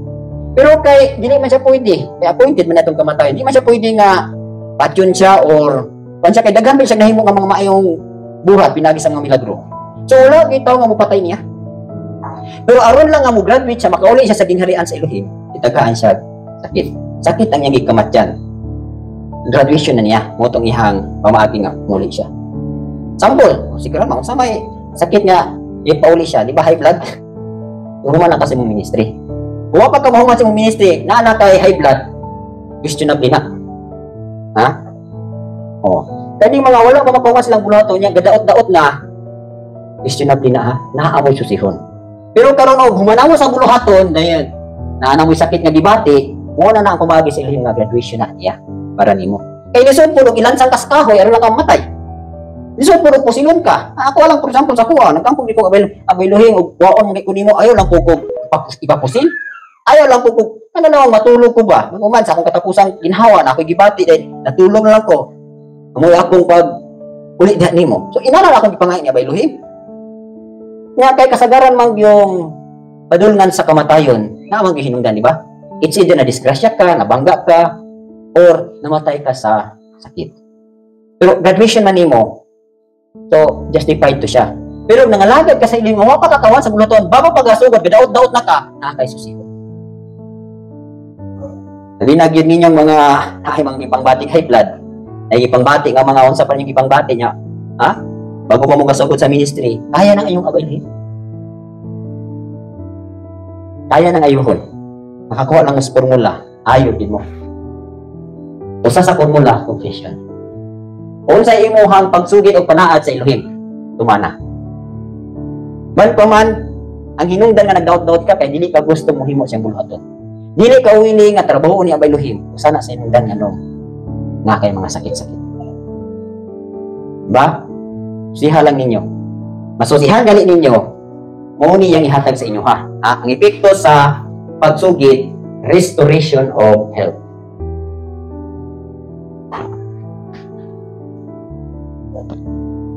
Pero kay dili man siya pwede, kay appointed man natong kamatayon. Di man siya pwede nga patyon siya or kansa kay daghan ba siya nahimo nga mga maayong buhat pinagi sa mga milagro. So, wala kita nga mupatay niya. Pero aron lang nga mo graduate siya, makauli siya sa gingharian sa Elohim, itagaan siya sakit. Sakit ang iyang gikamatyan. Graduation na niya, motong ihang pamaagi nga muli siya. Sample, siguro man sa may sakit nga ipauli siya, di ba high blood? Human na kasi mong ministry. Kung pa ka mahuman sa mong ministry, na kay high blood, questionable na. Ha? Kaya mga wala pa makuha silang bulato niya, gadaot-daot na, questionable na ha, naaamoy susihon. Pero karon humanawa sa buluhaton dayon naanamoy sakit nga gibati, mo na ang kumagi sa ilang nga graduation na niya para nimo. Kay lisod pulong ilansang kaskahoy aron lang ang matay. Diso puro pusilon ka. Ako lang for example sa kuha, nagkampog di ko abayluhin og waon kay kunimo ayaw lang ko ipapusil. Ayaw lang ko ano lang matulog ko ba? Human sa akong katapusang ginhawa na ako gibati din, natulog na lang ko. Amoy akong pag uli diha nimo. So inara akong gipangain ni abayluhin. Nga kay kasagaran mang yung padulngan sa kamatayon, na mang gihinungdan, di ba? It's either na disgrasya ka, nabangga ka, or namatay ka sa sakit. Pero graduation man nimo, so justified to siya. Pero nangalagad ka sa iling mga pagkatawan sa buluton, bago pagasugod, gadaot-daot na ka, nakakay susiho. Sabi na gyud ninyong mga mga ipangbati high blood, ay ipangbati nga mga unsa pa yung ipangbati niya, ha? Bago pa mo kasugod sa ministry, kaya nang ayong abayhin. Kaya nang ayuhon. Makakuha lang sa formula, ayo din mo. Usa sa formula, confession. Unsa imuhang pagsugid og panaad sa Elohim, tumana. Man pa man, ang hinungdan nga nagdaot-daot ka kay dili ka gusto mo himo siyang buluhaton. Dili ka willing nga trabaho ni Abay Elohim, usa na sa hinungdan nga no, nga kay mga sakit-sakit. Ba? Siha lang ninyo. Masusihan gali ninyo, mao ni yang ihatag sa inyo ha. Ang epekto sa pagsugid, restoration of health.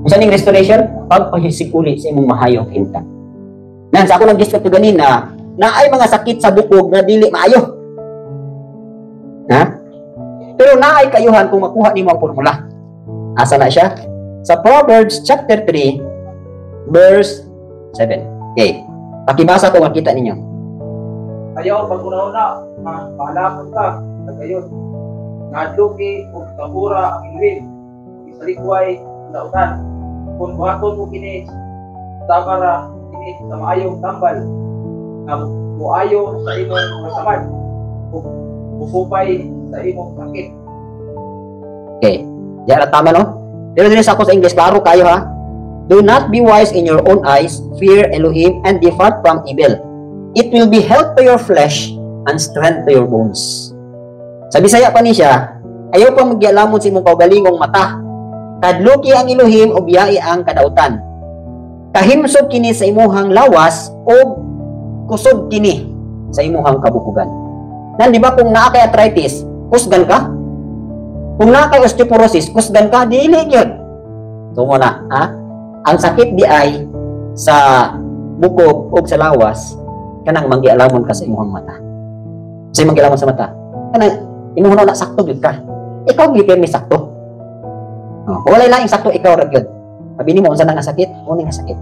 Usa ning restoration, pagpahisikuli sa imong mahayong hinta. Nan sa ako nag-discuss ganina, na ay mga sakit sa bukog na dili maayo. Ha? Pero naay kayuhan kung makuha nimo ang formula. Asa na siya? Sa Proverbs chapter 3 verse 7. Okay. Pakibasa ko makita ninyo. Ayaw pag-una-una, pahalapon ka, nagayon. Nadluki o tabura ang ilwin, isalikway ang dautan. Kung buhaton mo kini, takara kini sa maayong tambal, na muayo sa imong masamad, bukupay sa imong sakit. Okay. Diyan tama no? Pero din sa ako sa English, klaro kayo ha. Do not be wise in your own eyes, fear Elohim, and depart from evil. It will be health to your flesh and strength to your bones. Sa Bisaya pa ni siya, ayaw pa magyalamon sa imong kaugalingong mata. Kadluki ang Elohim o biyai ang kadautan. Kahimsog kini sa imuhang lawas o kusog kini sa imuhang kabukugan. Nan di ba kung naa kay arthritis, kusgan ka? Kung naa kay osteoporosis, kusgan ka, dili gyud. Tungo na, ha? Ang sakit di ay sa bukog o sa lawas, kanang manggialamon ka sa imuhang mata. Sa manggialamon sa mata. Kanang imuhon na sakto gyud ka. Ikaw gyud may sakto. Wala lang sakto ikaw ra gyud. Sabi nimo unsa nang sakit? Uning nga sakit.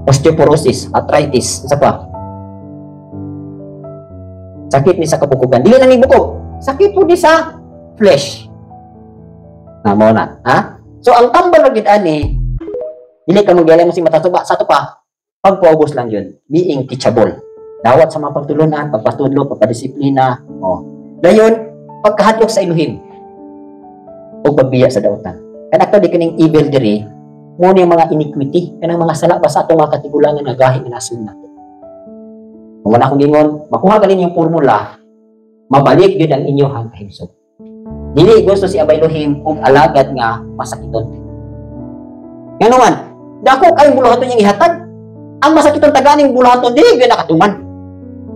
Osteoporosis, arthritis, sa pa. Sakit ni sa kabukugan. Dili na ni bukog. Sakit po di sa flesh. Mo na, ha? So ang tambal ra gyud ani, dili ka magdala mo si mata tuba sa to pa. Pagpaubos lang yun, being teachable. Dawat sa mga pagtulunan, pagpatudlo, pagpadisiplina. Dayon, pagkahadlok sa Elohim. O pagbiya sa dautan. Kaya di kaning evil diri, muna yung mga iniquity, kanang mga sala pa sa itong mga katigulangan na gahi na nasun nato. Kung wala akong gingon, makuha ganin yung formula, mabalik yun ang inyo hang kahimsog. Dili gusto si Abay Elohim kung alagad nga masakiton. Nga naman, dako kayong buluhaton niyang ihatag. Ang masakiton taganing buluhaton, dili yun nakatuman.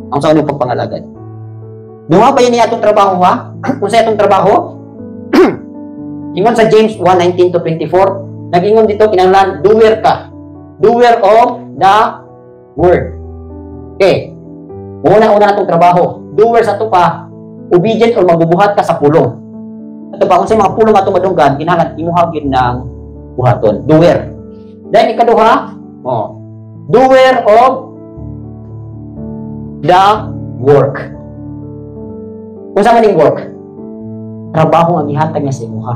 Ang sa anong pagpangalagad. Dunga ba yun niya itong trabaho ha? Kung sa itong trabaho, ingon sa James 1:19-24, nag-ingon dito, kinanglan, doer ka. Doer of the word. Okay. Una-una na itong trabaho. Doer sa ito pa, obedient o magbubuhat ka sa pulong. Ito pa, kung sa mga pulong at madunggan, kinahanglan, imuhagin ng buhaton. Doer. Dahil ikaduha, doer of the work. Kung saan maning work? Trabaho ang ihatag niya sa imuha.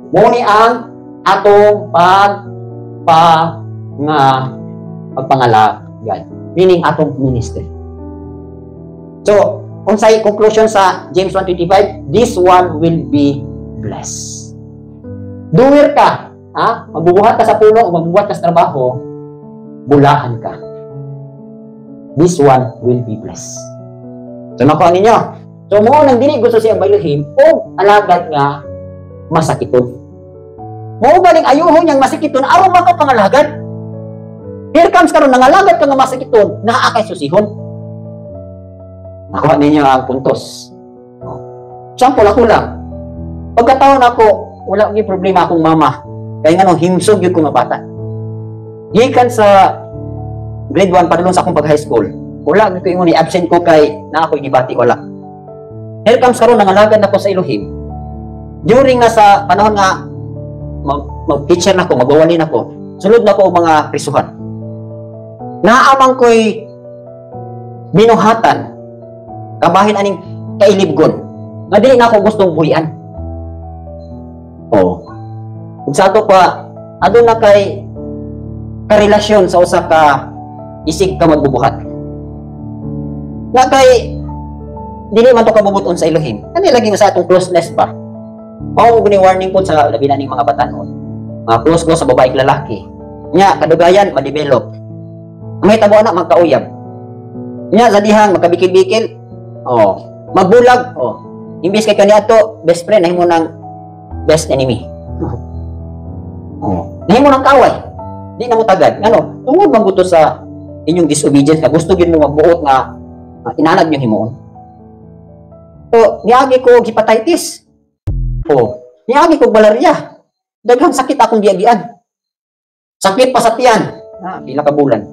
Muni ang atong pagpangalagan. Meaning atong ministry. So, kung sa conclusion sa James 1:25, this one will be blessed. Doer ka, ha? Magbubuhat ka sa pulong o magbubuhat ka sa trabaho, bulahan ka. This one will be blessed. So, nakuha ninyo. So, mo nang dili gusto siya Abay Elohim o alagad nga masakiton. Mao galing ayuhon yang masikiton aron man ka pangalagad. Here comes karon nangalagad ka nga masikiton, naa kay susihon. Nakuha ninyo ang puntos. Sample ako lang. Pagkataon ako, wala gyud problema akong mama. Kaya nga nung himsog yun ko nga bata. Gikan sa grade 1 padulong sa akong pag-high school, wala gyud ko ingon i-absent ko kay na ako gibati wala. Here comes karon nangalagad ako sa Elohim. During nga sa panahon nga mag-teacher na ako, magwawalin ako, sulod na ko mga prisuhan. Naamang ko'y binuhatan, kabahin aning kailibgon, nga di na ako gustong buhian. Oo. Kung sa ato pa, adun na kay karelasyon sa usa ka isig ka magbubuhat. Na kay dili man to kabubuton sa Elohim. Ano lagi sa atong closeness ba? Mao guni warning po sa labi na ning mga batanon. Mga close sa babae ug lalaki. Nya kadugayan ma-develop. May tabo na magkauyab. Nya sa dihang magkabikil-bikil. Oh, magbulag. Oh. Imbis kay kaniadto best friend nahimo nang best enemy. Oh. Nahimo nang kaway. Di na mo tagad. Ngano? Tungod man buto sa inyong disobedience ka gusto gyud mo magbuot nga inanag niyo himuon. So, niagi ko hepatitis. Oh, niagi ko malaria. Daghang sakit akong giagian. Sakit pa sa tiyan. Pila ka bulan.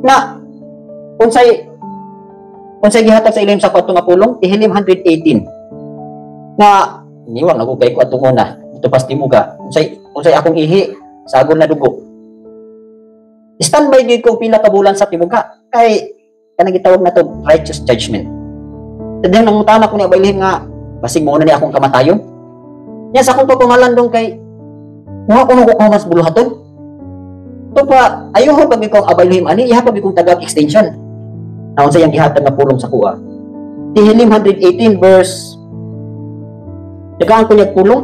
Na unsay gihatag sa ilim sa kwato nga pulong, ihilim 118. Na niwang nagugay ko atong una. Ito pas timuga. Unsay akong ihi sagol na dugo. Standby gyud ko pila ka bulan sa timuga kay kanang gitawag na to righteous judgment. Tadang nangutana ko ni abaylim nga basig mo na ni akong kamatayon. Nya sa akong tutungalan dong kay mga kuno ko mas buluhaton. To pa ayuho pag ikaw abaylim ani iha pag ikong tagag extension. Naon sa yang gihatag nga pulong sa kuha. Tihilim 118 verse dagang ko niya pulong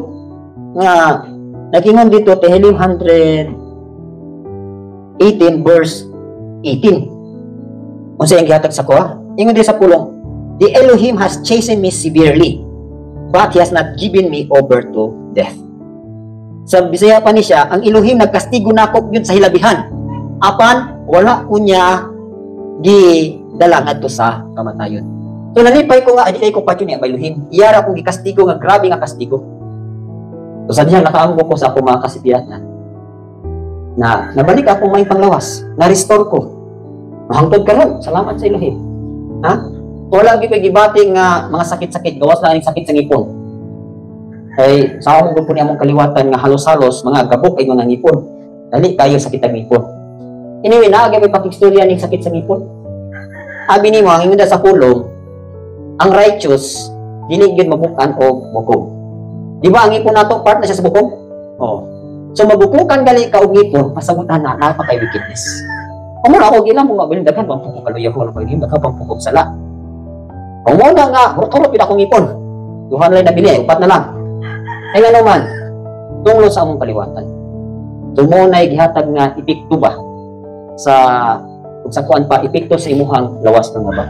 nga nagingon dito Tihilim 118 verse 18. Unsa yang gihatag sa kuha? Ingon di sa pulong, the Elohim has chastened me severely, but He has not given me over to death. Sa Bisaya pa ni siya, ang Elohim nagkastigo nako yun sa hilabihan. Apan, wala ko niya gidala ngadto sa kamatayon. So, nalipay ko nga, adilay ko pa yun niya, Elohim. Iyara kong gikastigo nga, grabe nga kastigo. So, sa diyan, nakaanggo ko sa akong mga kasipiyatan. Na, nabalik akong may panglawas. Na-restore ko. Mahangtod ka ron. Salamat sa Elohim. Ha? Wala gyud koy gibating nga mga sakit-sakit gawas na ning sakit sa ngipon. Kay sa among grupo ni among kaliwatan nga halos-halos mga gabok ay mga ngipon. Dali kayo sakit ang ngipon. Anyway, naagay may pakistorya ning sakit sa ngipon. Abi nimo ang imunda sa pulong, ang righteous dili gyud mabukan og bukog. Di ba ang ngipon nato part na siya sa bukog? Oh. So mabukukan gali ka og ngipon, pasagutan na napakay wickedness. Kung mo ako gilang mo mabiling daghan bang pukog kaluyahon ang pagiging daghan bang pukog sala. Kung mo na nga, hurot-hurot yun akong ipon. Duhan lang nabili, upat na lang. Ay nga naman, tunglo sa among kaliwatan. Tumunay gihatag nga epekto ba sa, kung sa kuan pa, epekto sa imuhang lawas ng mga.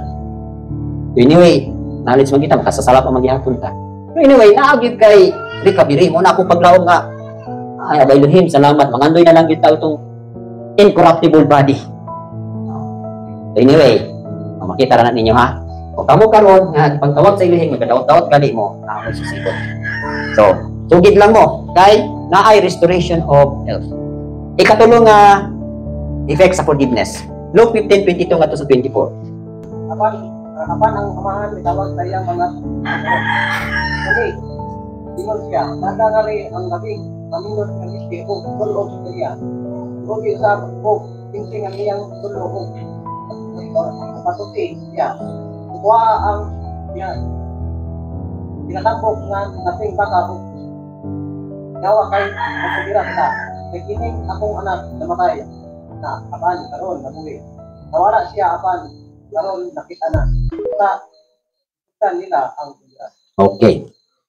Anyway, knowledge man kita, makasasala pa magyapon ka. Anyway, naagid kay recovery. Muna akong paglaong nga, ay, abay Elohim, salamat. Mangandoy na lang kita itong incorruptible body. Anyway, makita na ninyo ha. Kung kamo karon nga pagtawag sa Elohim, magdawat-dawat gali mo, naamo sa sikot. So, sugid lang mo kay naay restoration of health. Ikatulong nga effect sa forgiveness. Luke 15:22 ngadto sa 24. Apan ang amahan itawag sa iyang mga okay. Dingon siya, nakangali ang labing mamindot ng isti o tulog sa iya. Rugi sa o tingting ang iyang tulog. Pasuti siya. Kuha ang tinatapok na nating baka ko. Nawa kay masubira kita. Kay kining akong anak namatay na apan karon nabuhi. Nawala siya apan karon nakita na. Sa nila ang okay.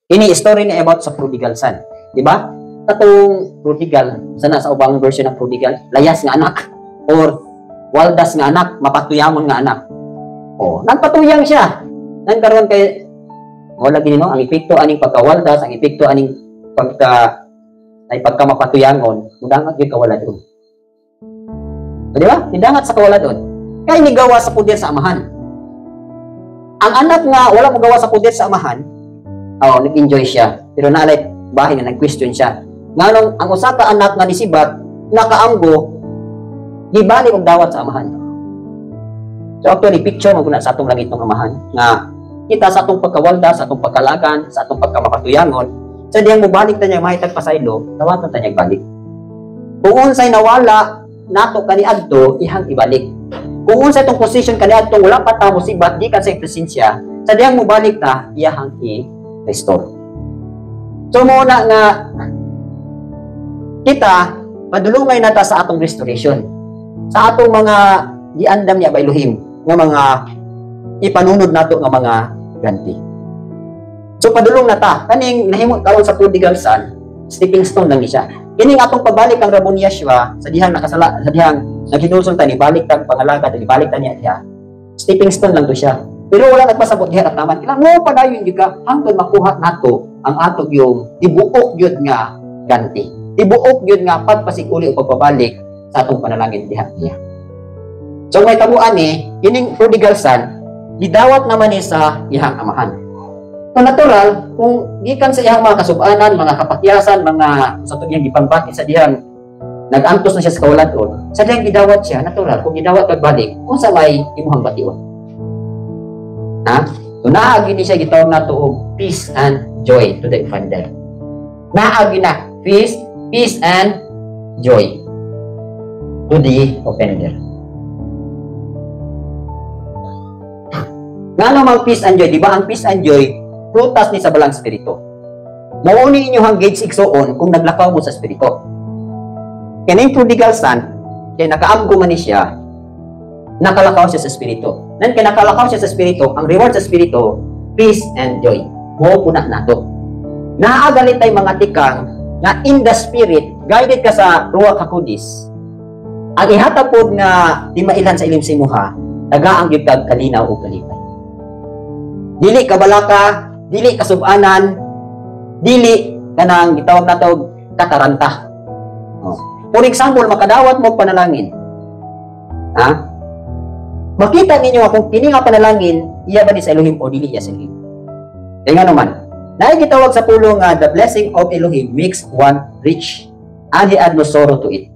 Ini story ni about sa prodigal son. Di ba? Katong prodigal, sana sa ubang version ng prodigal, layas nga anak or waldas nga anak, mapatuyamon nga anak. Oh, nagpatuyang siya. Nagkaroon kay wala gini no, ang epekto aning pagkawaldas, ang epekto aning pagka ay pagka mapatuyangon, mudangat gyud kawala doon. Di ba? Nidangat sa kawala doon. Kaya inigawa sa puder sa amahan. Ang anak nga wala mo gawa sa puder sa amahan, nag-enjoy siya. Pero naalay bahay nga nag-question siya. Nganong ang usa ka anak nga nisibat nakaamgo gibalik og dawat sa amahan. So actually picture mo guna sa atong langit ng amahan nga kita sa atong pagkawalda, sa atong pagkalagan, sa atong pagkamapatuyangon, sa diyang mubalik ta niya mahitag pasaylo, dawat ta niya balik. Kung unsay nawala nato kaniadto ihang ibalik. Kung unsa itong position kaniadto wala pa ta musibat di ka sa presensya, sa diyang mobalik ta iyahang i-restore. So muna nga kita padulungay nata sa atong restoration. Sa atong mga giandam niya ba Elohim nga mga ipanunod nato nga mga ganti. So padulong nata kaning nahimo karon sa prodigal son, stepping stone lang ni siya. Kining atong pabalik ang Rabon Yeshua sa dihang nakasala, sa dihang naghinulsong ta ni balik tag pangalaga, ni balik ta niya diha. Stepping stone lang to siya. Pero wala nagpasabot diha at taman. Kailangan mo padayon gyud ka hangtod makuha nato ang ato yung tibuok gyud nga ganti. Tibuok gyud nga pagpasiguli o pagpabalik sa atong panalangin diha. So may kabuan kining prodigal son gidawat naman ni sa iyang amahan. So natural, kung gikan sa iyang mga kasubanan, mga kapakyasan, mga sa tugyang gipangbati sa dihang nag-antos na siya sa kawaladon, sa dihang gidawat siya, natural, kung gidawat pagbalik, kung sa may imuhang bation. So naagi ni siya gitawag nato og peace and joy to the offender. Naagi na, peace and joy to the offender. Nga namang peace and joy, di ba ang peace and joy prutas ni sa balang spirito. Mauni inyo hang gauge igsoon kung naglakaw mo sa spirito. Kining prodigal son, kay nakaamgo man ni siya, nakalakaw siya sa spirito. Nan kay nakalakaw siya sa spirito, ang reward sa spirito, peace and joy. Mo puna nato. Naagalit tay mga tikang na in the spirit, guided ka sa Ruach HaKodis. Ang ihatag pod nga di mailan sa ilim sa imuha, tagaang gyud kag kalinaw o kalipay. Dili kabalaka, dili kasubanan, dili kanang gitawag nato kataranta. For example, makadawat mo panalangin. Makita ninyo kung kini nga panalangin, iya ba ni sa Elohim o dili iya sa Elohim. Kaya nga naman, naigitawag sa pulong nga the blessing of Elohim makes one rich and he add no sorrow to it.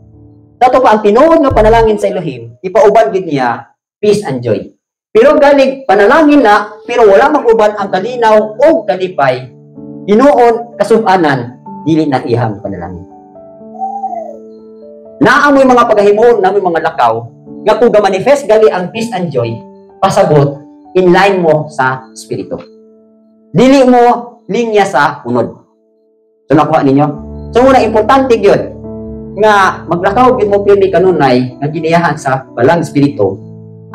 Dato pa ang tinuod nga panalangin sa Elohim, ipauban gid niya peace and joy. Pero galing panalangin na, pero wala mag-uban ang kalinaw o kalipay, hinuon kasubanan, dili na ihang panalangin. Naamoy mga paghahimuon namoy mga lakaw, nga kung ga-manifest gali ang peace and joy, pasabot, in line mo sa spirito. Dili mo linya sa unod. So nakuha ninyo? So muna, importante yun, nga maglakaw yun mo pirmi kanunay, nga giniyahan sa balang spirito,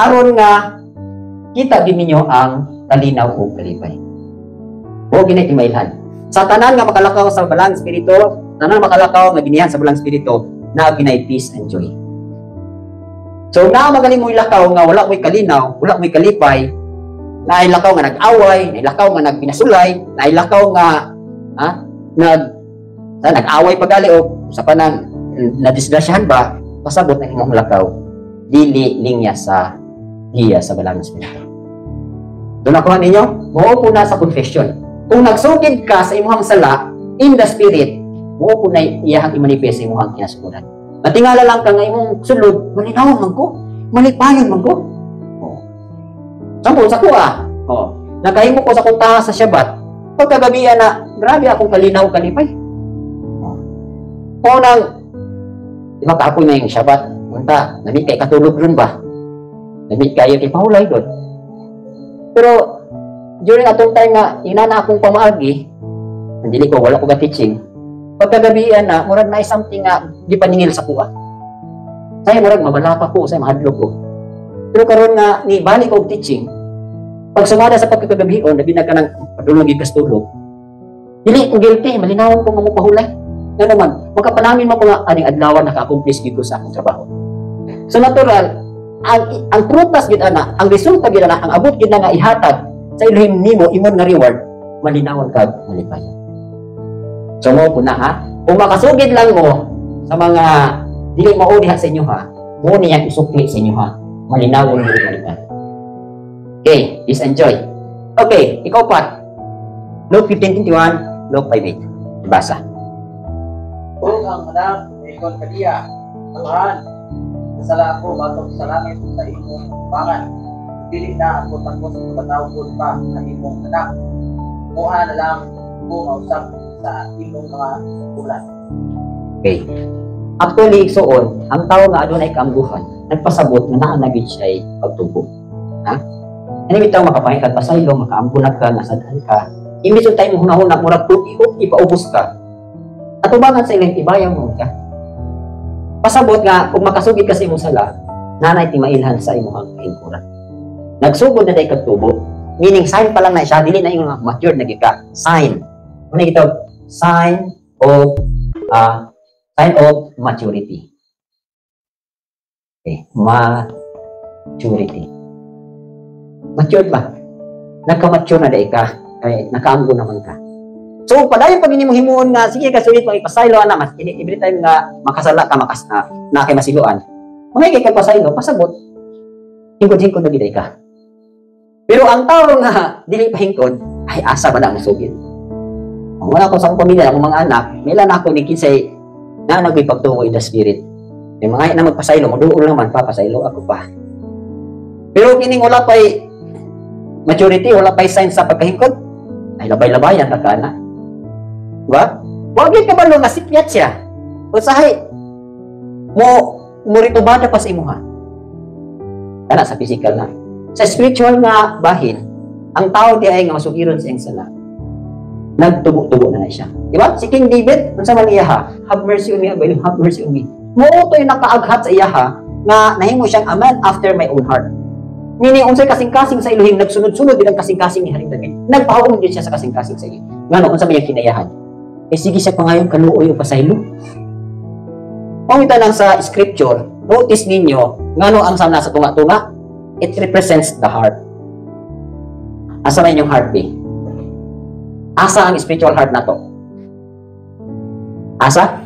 aron nga, kita din ninyo ang kalinaw o kalipay. O ginaimailhan. Sa tanan nga makalakaw sa balang spirito, tanan makalakaw nga ginihan sa balang spirito, na ginay peace and joy. So na magaling mo ilakaw nga wala mo'y kalinaw, wala mo'y kalipay, na ilakaw nga nag-away, na ilakaw nga nagpinasulay, na ilakaw nga nag-away pagali o sa panang na-disgrasyahan ba, pasabot na imong lakaw, dili linya sa giya sa balang spirito. Doon nakuha ninyo, mo po na sa confession. Kung nagsugid ka sa imuhang sala, in the spirit, mo po na iyahang i-manifest sa imuhang kinasukuran. Matingala lang ka nga imong sulod, malinawon man ko, malipayon man ko. Sampol sa kuha. Nakahimo ko sa kuntaha sa Shabbat, pagkagabihan na, grabe akong kalinaw kalipay. Nang, di ba kaapoy na yung Shabbat, punta, namit kay katulog rin ba? Namit kayo kay pahulay doon. Pero, during atong time nga, inana akong pamaagi, hindi ko, wala ko ka-teaching, pagkagabihan na, murag na something nga, di paningil sa kuha. Saya murag, mabala pa ko, saya mahadlog ko. Pero karon nga, ni balik ko teaching, pag sumada sa pagkagabihan, nabi na ka ng padulog ikastulog, dili ko guilty, malinawon ko nga mo pahulay. Nga naman, magkapanamin mo mga aning adlawan naka-accomplish gid ko sa akong trabaho. So natural, ang prutas gid ana, ang resulta gid ana, ang abot gid na nga ihatag sa Elohim nimo imong nga reward, malinawon kag malipay. So mo kuna ha, Kung makasugid lang mo sa mga dili mao diha sa inyo ha, mo niya isukli sa inyo ha. Malinawon dili balikan. Okay, please enjoy. Okay, ikaw pa. Luke 15:21, Luke 5:8. Basa. Kung ang anak ay kon kadiya, amahan, nasala ako batok sa langit sa imong pangan. Dili na ako takos patawgon pa ang imong anak. Kuha na lang ko mausap sa imong mga ulan. Okay. Actually, soon, ang tao nga adunay kaamguhan, nagpasabot na naa na gid siya ay pagtubo. Ha? Ano bitaw makapahikan pasaylo, makaambunan ka, nasadhan ka. Imbis yung tayo mo hunahuna, murag puti-up, ipaubos ka. At ubangan sa ilang tibayang mo ka. Pasabot nga, kung makasugid ka sa imong sala, nanay timailhan sa imong kahingkuran. Nagsugod na tayo kagtubo, meaning sign pa lang na siya, dili na yung matured na gika. Sign. Ano ito? Sign of maturity. Okay, maturity. Matured ba? Nagka-mature na dahil ka. Kaya nakaamgo naman ka. So, padayon pag hindi mo himuon nga, sige ka, sulit pag ipasaylo na, mas every time nga makasala ka, na kay masiluan. Mga kay pasaylo, pasabot. Hingkod-hingkod na giday ka. Pero ang tao nga, dili pa hingkod, ay asa ba na ang sugid. Wala ko sa pamilya, akong mga anak, may lang ako ni Kinsay, na nagay pagtungo in the spirit. Yung mga na magpasaylo, maduol naman pa, pasaylo ako pa. Pero kining wala pa'y maturity, wala pa'y signs sa pagkahingkod, ay labay-labayan na ka na. Diba? Huwag yung kabalo nga sipyat siya. Usahay, mo ritubada pa sa imuha. Kana sa physical na. Sa spiritual nga bahin, ang tao di ay nga masugiron sa iyang sala. Nagtubo-tubo na siya. Diba? Si King David, unsa man iya ha? Have mercy on me, have mercy on me. Mo to yung nakaaghat sa iya ha, nga nahimo siyang a man after my own heart. Meaning, unsay kasing-kasing sa Elohim, nagsunod-sunod din ang kasing-kasing ni Haring David. Nagpahaong din siya sa kasing-kasing sa Elohim. Ngano, unsa man yung kinayahan? Eh, sige siya pa ngayon, kaluoy o pasaylo. Kung ito lang sa scripture, notice ninyo, ngano ang sa nasa tunga-tunga? It represents the heart. Asa man yung heart, be? Asa ang spiritual heart na to? Asa?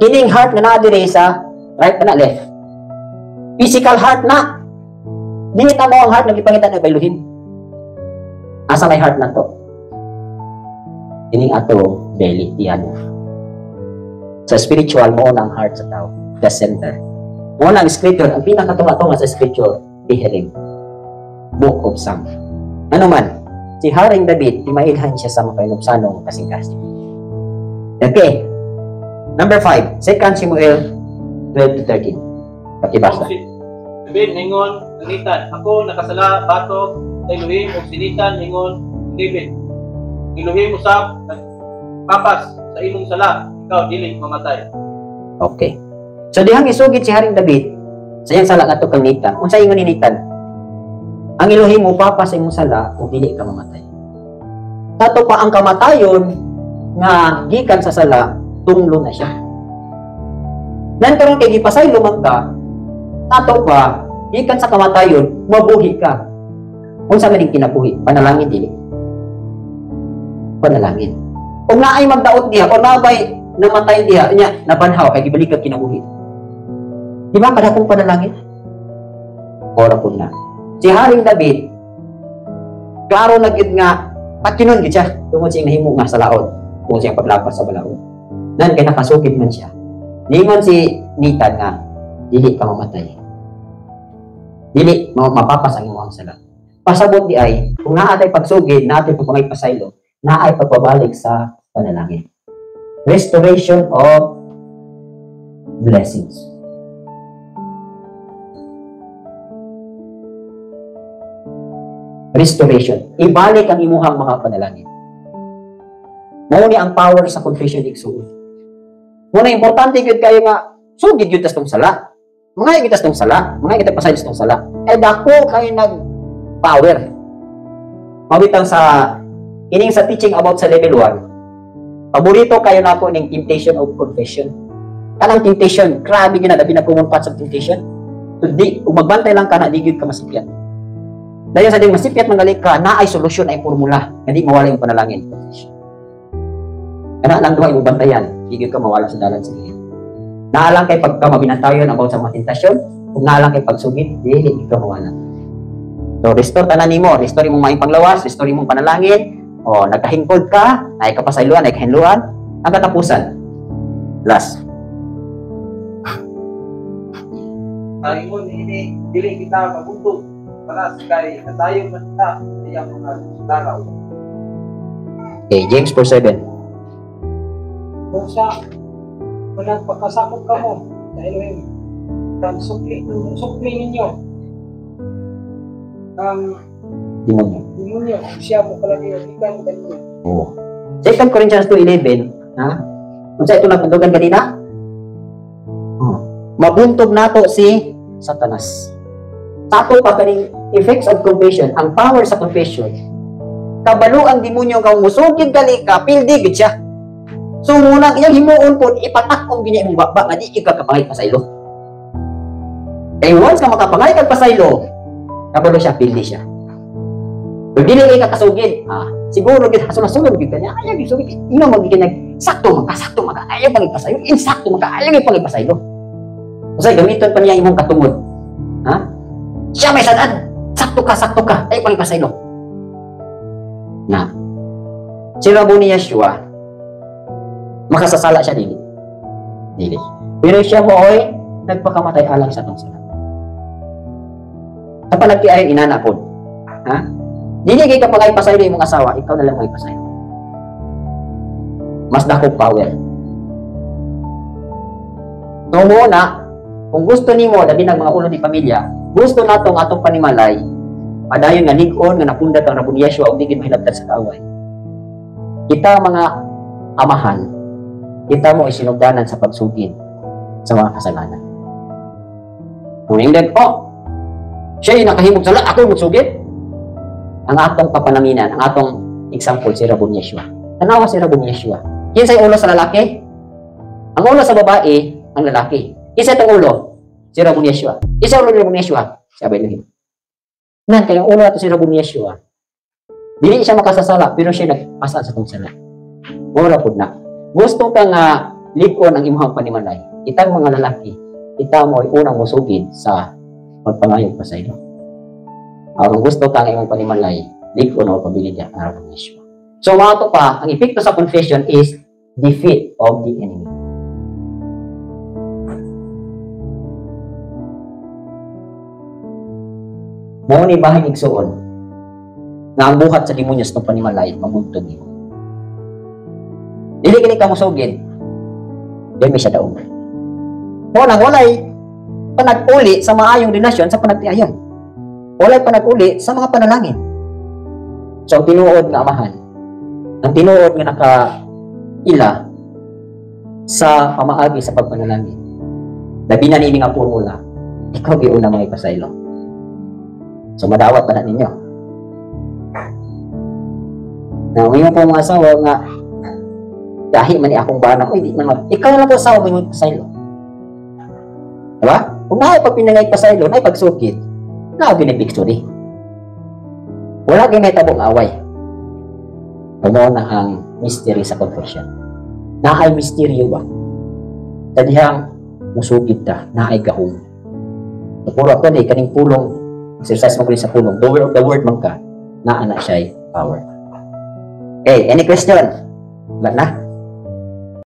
Kining heart na na-adire sa right na left. Physical heart na. Dinita mo ang heart na ipangitan ng bayluhin. Asa may heart na to? Kining ato belly, diyan. Sa spiritual, mo na ang heart sa tao. The center. Mo na ang scripture, ang pinakatunga-tunga sa scripture, Tehillim. Book of Psalms. Ano man, si Haring David, imailhan siya sa mga kainupsanong kasing-kasing. Okay. Number 5, 2 Samuel 12-13. Pakibasa. David, ningon, nanitan, ako nakasala, batok, sa Elohim, o sinitan, ningon, David. Elohim usap, papas, sa imong sala, ikaw, dili, mamatay. Okay. So, dihang isugit si Haring David, sa iyang sala nga ito kang nitan. Kung sa ingon ni nitan, ang Elohim mo, papas sa imong sala, o dili ka mamatay. Tato pa ang kamatayon, nga gikan sa sala, tunglo na siya. Nan karon kay gipasaylo man ka, tato pa, gikan sa kamatayon, mabuhi ka. Unsa man ning kinabuhi? Panalangin dili. Panalangin. Kung naay magdaot diha, o nabay namatay diha, nya nabanhaw kay gibalik ka kinabuhi. Di ba kada kong panalangin? Ora po na. Si Haring David, klaro na gid nga patinon gid siya tungod sa nahimo nga sa laod, tungod sa paglapas sa balaod. Nan kay nakasukit man siya. Ningon si Nitan nga, dili ka mamatay. Dili mapapas ang imong sala. Pasabot di ay, kung naatay pagsugid, naatay pagpangay pasaylo, naay pagpabalik sa panalangin. Restoration of blessings. Restoration. Ibalik ang imuhang mga panalangin. Mauni ang power sa confession igsuon. Muna importante gyud kayo nga sugid gyud tas tong sala. Mga gitas tong sala, mga kita pasaylo tong sala. Eh dako kayo nag power. Mabitang sa ining sa teaching about sa level 1. Paborito kayo nako ning temptation of confession. Kanang temptation, grabe gyud na dabi na pumunpat sa temptation. Di umagbantay lang kana di gyud ka masipyat. Dahil sa ding masipyat mangali ka na ay solusyon ay formula, hindi mawala yung panalangin. Kana lang duha imong bantayan, hindi ka mawala sa dalan sa iyo. Naalang kay pagka mabinantayon about sa mga tentasyon, kung naalang kay pagsugid, dili ka mawala. So restore tanan nimo, restore imong maayong panglawas, restore imong panalangin, o nagkahingkod ka, ay kapasayloan, ay kahinluan, ang katapusan. Last. Tayo ini dili kita mabuntog para kay natayo man ta sa mga laraw. Okay, James 4:7. Kung sa managpakasakop ka mo sa Elohim, ang sukli ninyo ang demonyo, siya mo palagi ang ikan kanyo. Oh. 2 Corinthians 2:11, ha? Kung sa ito nagpundugan kanina, mabuntog nato si Satanas. Tato pa kaning effects of confession, ang power sa confession. Kabalo ang demonyo kang musugid gali ka, pildi gid siya. So muna iyang himuon pod ipatak kung gini imong baba nga di ka kapangay pasaylo. Kay once ka makapangay kag pasaylo, kabalo siya, pildi siya. Pag dili kay kakasugid, siguro gid hasunod gid kanya, ayaw gid sugid. Ino magiging sakto maka ayaw pag pasaylo, insakto maka ayaw pag pasaylo. Usay gamiton pa niya imong katungod. Ha? Siya may sadad. Sakto ka. Ay pag pasaylo. Na. Si Rabo ni Yeshua, makasasala siya dili. Pero siya mo oy nagpakamatay alang sa atong sala. Sa panagtiay inana pod. Ha? Dili kay kapag ay pasaylo imong asawa, ikaw na lang ay pasaylo. Mas dakog power. So muna, kung gusto nimo labi ng mga ulo ni pamilya, gusto natong atong panimalay, padayon nga lig-on nga napundat ang Rabo ni Yeshua ug di gid mahilabtan sa kaaway. Kita mga amahan, kita mo isinugdanan sa pagsugid sa mga kasalanan. Kung hindi, siya yung nakahimog sala, ako yung magsugid. Ang atong papanaminan, ang atong example, si Rabo ni Yeshua. Tanawa si Rabo ni Yeshua. Kinsay ulo sa lalaki? Ang ulo sa babae, ang lalaki. Isa itong ulo, si Rabo ni Yeshua. Isa ulo ni Rabo ni Yeshua, si Elohim. Nan, kaya ulo nato si Rabo ni Yeshua. Dili siya makasasala, pero siya nagpasa sa itong sala. Mura po na. Gusto ka nga lig-on ang imong panimalay. Itang mga lalaki, kita mo ay unang musugid sa pagpangayog pa sa ilo. Kung gusto ka ng imong panimalay, lig-on o pabilidya ang Rabo ni Yeshua. So mga ito pa, ang epekto sa confession is defeat of the enemy. Mao ni bahay igsuon nga ang buhat sa demonyo sa panimalay mabuntog niyo. Dili kini ka musugid. Dili siya daog. Mo nang walay panag-uli sa maayong relasyon sa panagtiayon. Walay panag-uli sa mga panalangin. So tinuod nga amahan. Ang tinuod nga naka-ila sa pamaagi sa pagpanalangin. Labi na nini nga formula. Ikaw giuna mga ipasaylo. So madawat pa na ninyo. Na ngayon po mga asawa nga dahil man akong bana ko, hindi man ikaw lang po asawa mo yung pasaylo. Diba? Kung na pagpinangay pasaylo, na pagsukit, na binibigstory. Wala kayo may tabong away. Tumo na ang mystery sa confession. Na ay misteryo ba? Tadihang musugit ta, na ay gahong. Puro ako na kaning pulong exercise mo sa pulong. The word man ka, na siya power. Okay, any question? Wala na?